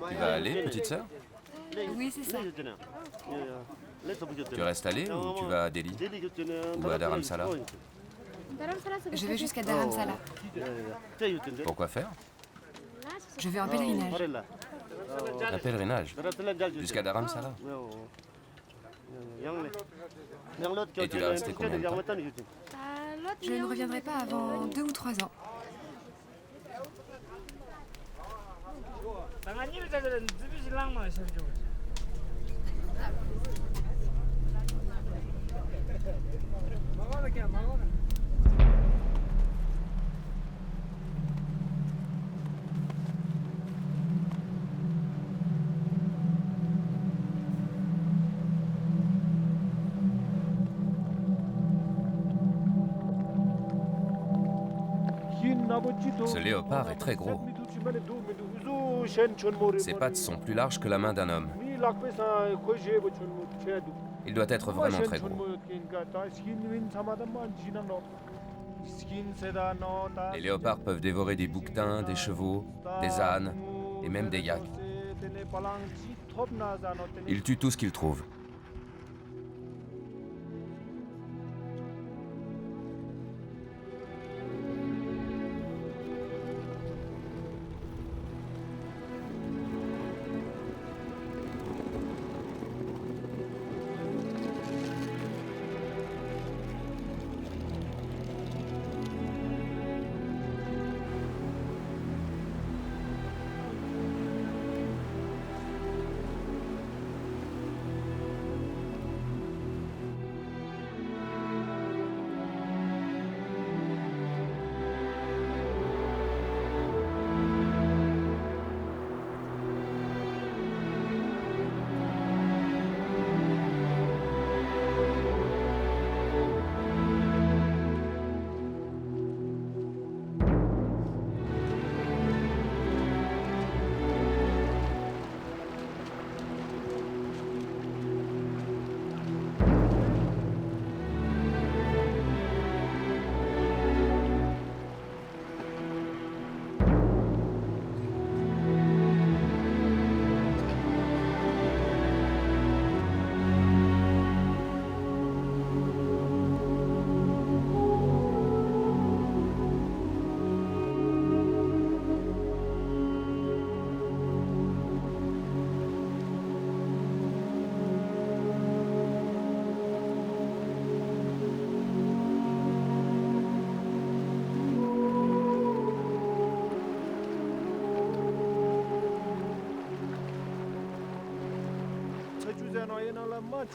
Tu vas aller, petite sœur? Oui, c'est ça. Tu restes allée ou tu vas à Delhi? Ou à Dharamsala? Je vais jusqu'à Dharamsala. Pourquoi faire? Je vais en pèlerinage. Un pèlerinage? Jusqu'à Dharamsala? Et tu vas rester combien de temps? Je ne reviendrai pas avant 2 ou 3 ans. Ce léopard est très gros. Ses pattes sont plus larges que la main d'un homme. Il doit être vraiment très gros. Les léopards peuvent dévorer des bouquetins, des chevaux, des ânes et même des yaks. Ils tuent tout ce qu'ils trouvent.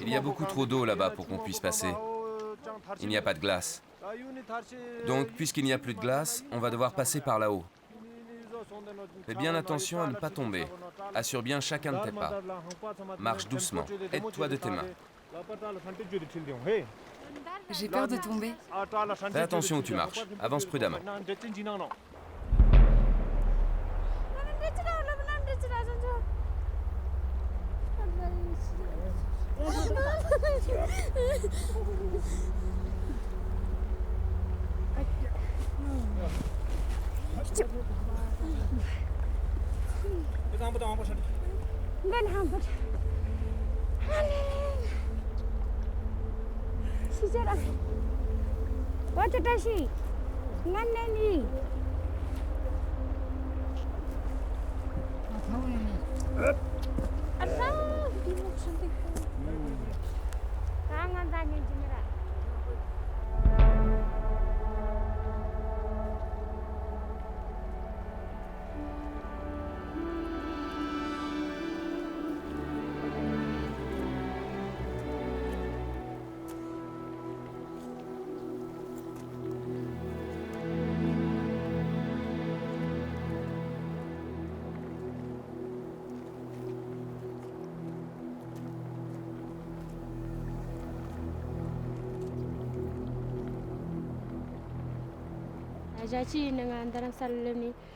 Il y a beaucoup trop d'eau là-bas pour qu'on puisse passer. Il n'y a pas de glace. Donc, puisqu'il n'y a plus de glace, on va devoir passer par là-haut. Fais bien attention à ne pas tomber. Assure bien chacun de tes pas. Marche doucement. Aide-toi de tes mains. J'ai peur de tomber. Fais attention où tu marches. Avance prudemment.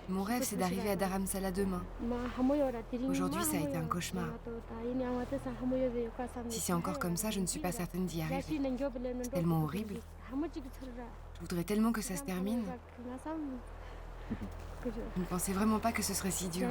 Mon rêve, c'est d'arriver à Dharamsala demain. Aujourd'hui, ça a été un cauchemar. Si c'est encore comme ça, je ne suis pas certaine d'y arriver. C'est tellement horrible. Je voudrais tellement que ça se termine. Je ne pensais vraiment pas que ce serait si dur.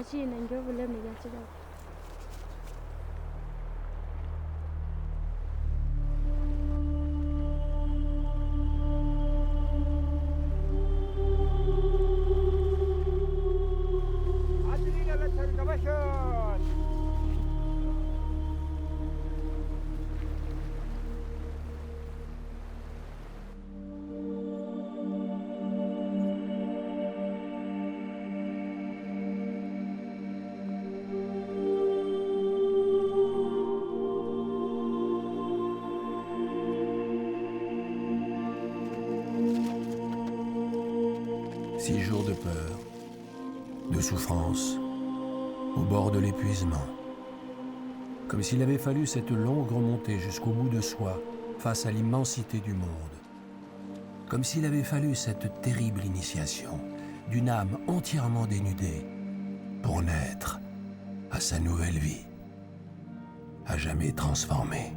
Six jours de peur, de souffrance, au bord de l'épuisement. Comme s'il avait fallu cette longue remontée jusqu'au bout de soi, face à l'immensité du monde. Comme s'il avait fallu cette terrible initiation d'une âme entièrement dénudée pour naître à sa nouvelle vie, à jamais transformée.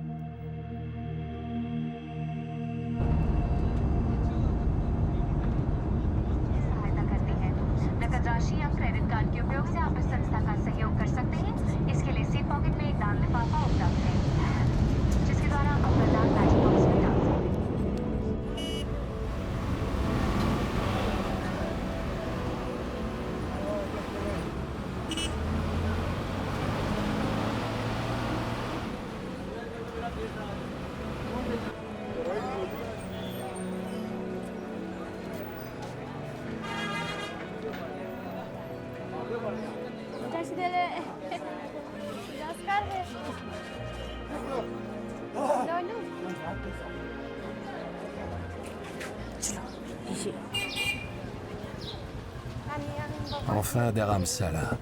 Enfin Dharamsala,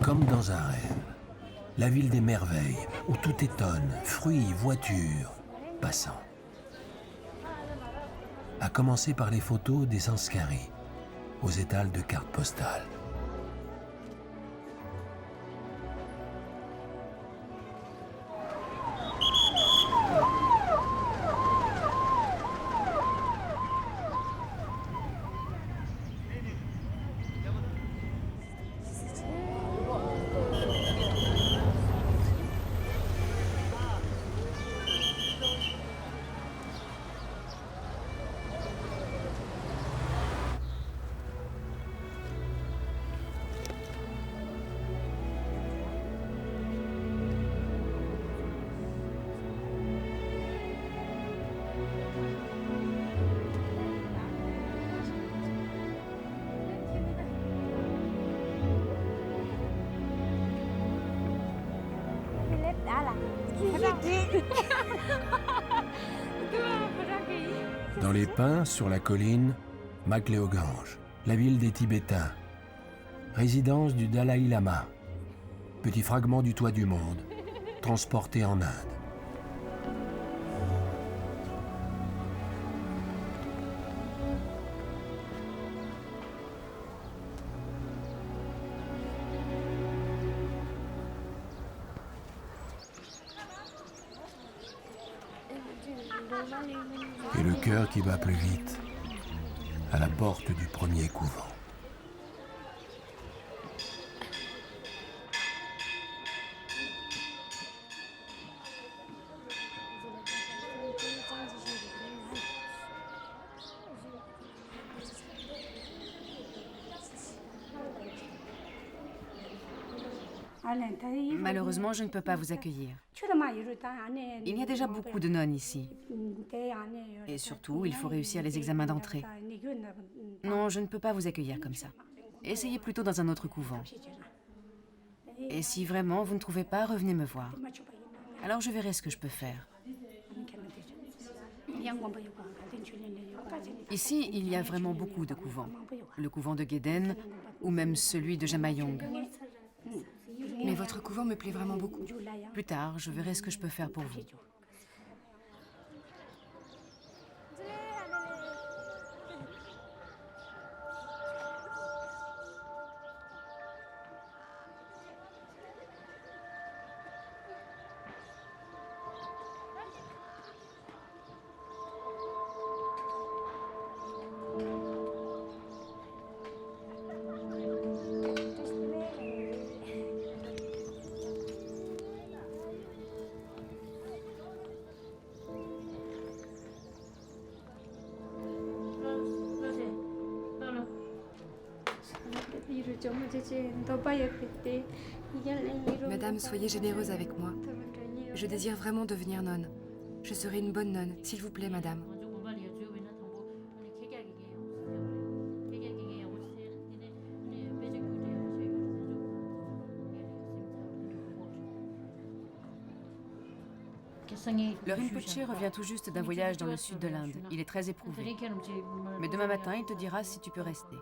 comme dans un rêve. La ville des merveilles, où tout étonne, fruits, voitures, passants. À commencer par les photos des sanskaris, aux étals de cartes postales. Dans les pins, sur la colline, Makleoganj, la ville des Tibétains, résidence du Dalai Lama, petit fragment du toit du monde, transporté en Inde. Et le cœur qui bat plus vite, à la porte du premier couvent. Malheureusement, je ne peux pas vous accueillir. Il y a déjà beaucoup de nonnes ici. Et surtout, il faut réussir les examens d'entrée. Non, je ne peux pas vous accueillir comme ça. Essayez plutôt dans un autre couvent. Et si vraiment vous ne trouvez pas, revenez me voir. Alors je verrai ce que je peux faire. Ici, il y a vraiment beaucoup de couvents. Le couvent de Geden ou même celui de Jamayong. Mais votre couvent me plaît vraiment beaucoup. Plus tard, je verrai ce que je peux faire pour vous. Madame, soyez généreuse avec moi. Je désire vraiment devenir nonne. Je serai une bonne nonne, s'il vous plaît, madame. Le Rinpoche revient tout juste d'un voyage dans le sud de l'Inde. Il est très éprouvé. Mais demain matin, il te dira si tu peux rester.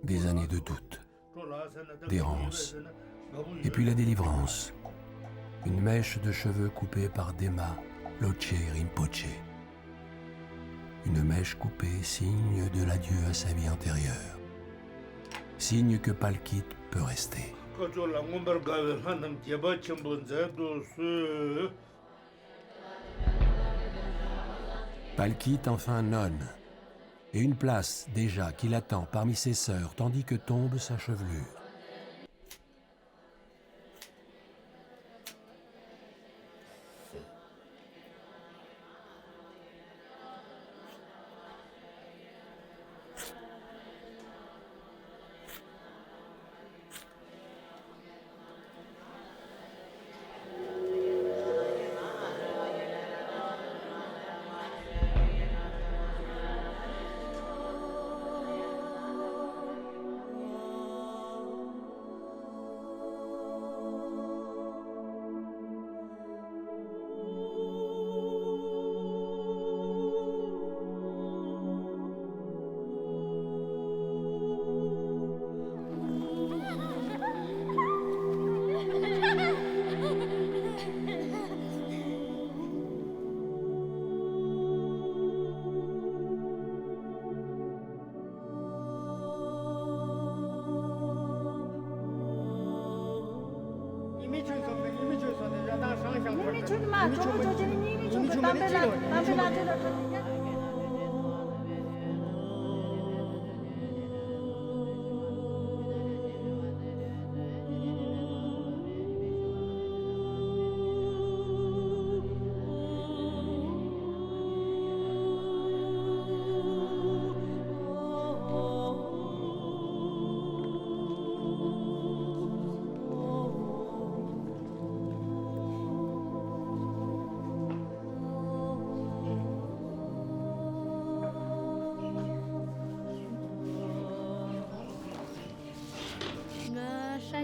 Des années de doute, d'errance, et puis la délivrance. Une mèche de cheveux coupée par Dema Loche Rinpoche. Une mèche coupée, signe de l'adieu à sa vie antérieure. Signe que Palkit peut rester. Palkit enfin nonne, et une place déjà qui l'attend parmi ses sœurs tandis que tombe sa chevelure.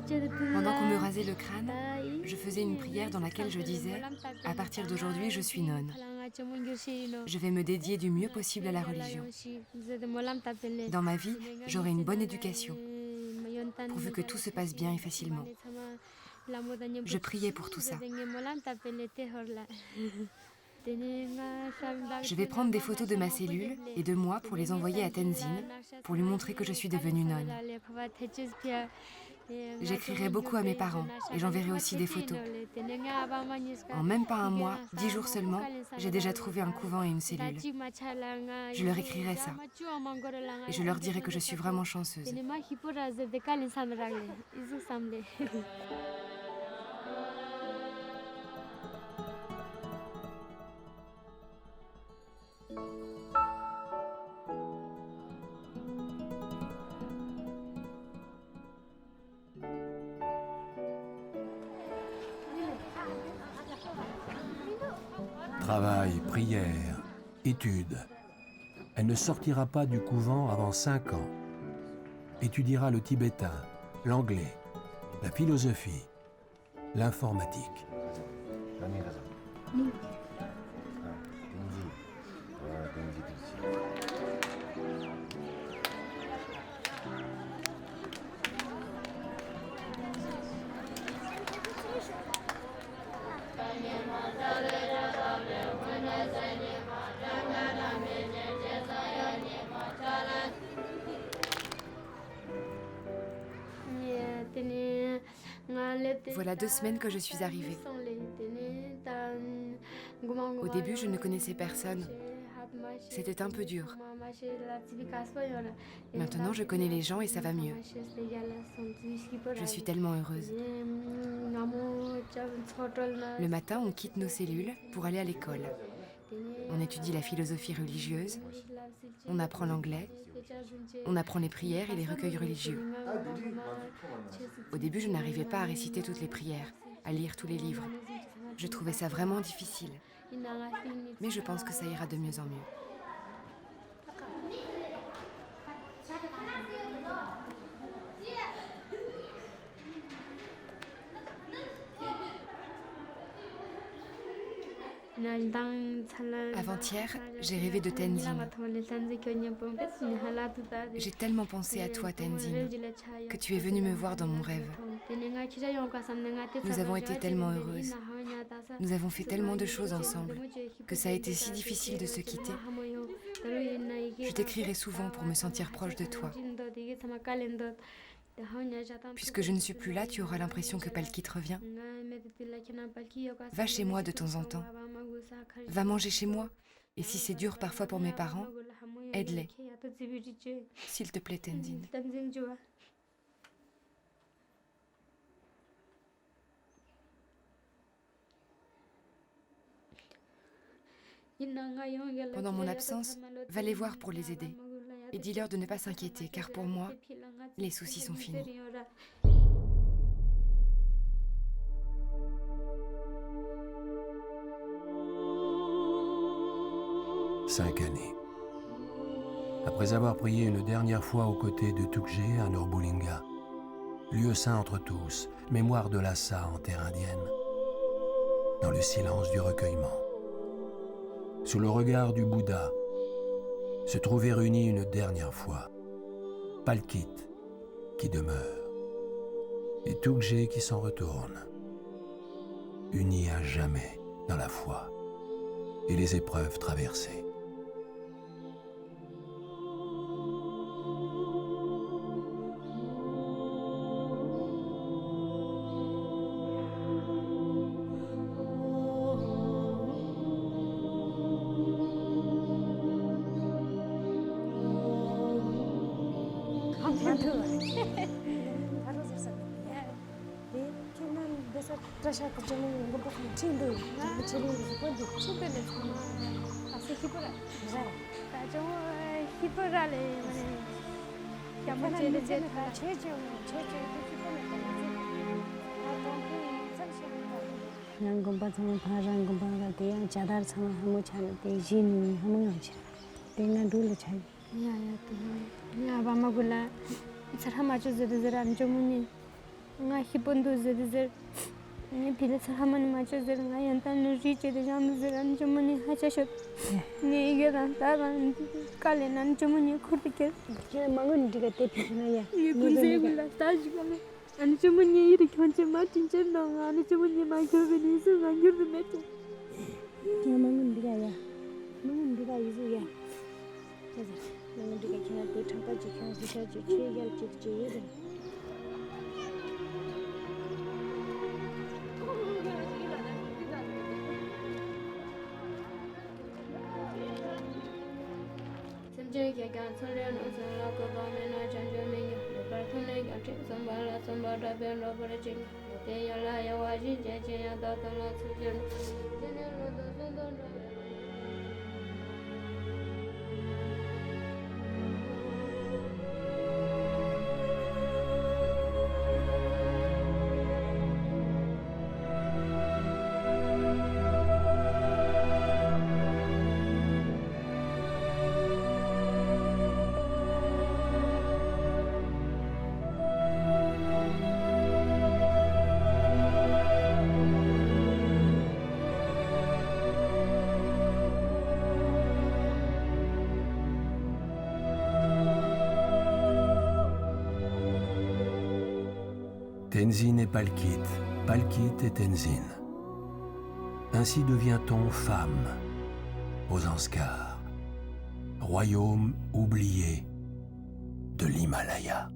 Pendant qu'on me rasait le crâne, je faisais une prière dans laquelle je disais « À partir d'aujourd'hui, je suis nonne. Je vais me dédier du mieux possible à la religion. Dans ma vie, j'aurai une bonne éducation, pourvu que tout se passe bien et facilement. » Je priais pour tout ça. Je vais prendre des photos de ma cellule et de moi pour les envoyer à Tenzin, pour lui montrer que je suis devenue nonne. J'écrirai beaucoup à mes parents et j'enverrai aussi des photos. En même pas un mois, 10 jours seulement, j'ai déjà trouvé un couvent et une cellule. Je leur écrirai ça et je leur dirai que je suis vraiment chanceuse. Travail, prière, études. Elle ne sortira pas du couvent avant 5 ans. Étudiera le tibétain, l'anglais, la philosophie, l'informatique. Voilà 2 semaines que je suis arrivée. Au début, je ne connaissais personne. C'était un peu dur. Maintenant, je connais les gens et ça va mieux. Je suis tellement heureuse. Le matin, on quitte nos cellules pour aller à l'école. On étudie la philosophie religieuse, on apprend l'anglais, on apprend les prières et les recueils religieux. Au début, je n'arrivais pas à réciter toutes les prières, à lire tous les livres. Je trouvais ça vraiment difficile. Mais je pense que ça ira de mieux en mieux. Avant-hier, j'ai rêvé de Tenzin. J'ai tellement pensé à toi, Tenzin, que tu es venue me voir dans mon rêve. Nous avons été tellement heureuses. Nous avons fait tellement de choses ensemble que ça a été si difficile de se quitter. Je t'écrirai souvent pour me sentir proche de toi. Puisque je ne suis plus là, tu auras l'impression que Palkit revient. Va chez moi de temps en temps. Va manger chez moi. Et si c'est dur parfois pour mes parents, aide-les. S'il te plaît, Tenzin. Pendant mon absence, va les voir pour les aider. Et dis-leur de ne pas s'inquiéter, car pour moi, les soucis sont finis. « 5 années. Après avoir prié une dernière fois aux côtés de Tukje à Norbulinga, lieu saint entre tous, mémoire de Lhasa en terre indienne, dans le silence du recueillement, sous le regard du Bouddha, se trouver unis une dernière fois, Palkit qui demeure et Tukje qui s'en retourne, unis à jamais dans la foi et les épreuves traversées. Tenzin et Palkit, Palkit et Tenzin. Ainsi devient-on femme aux Zanskar, royaume oublié de l'Himalaya.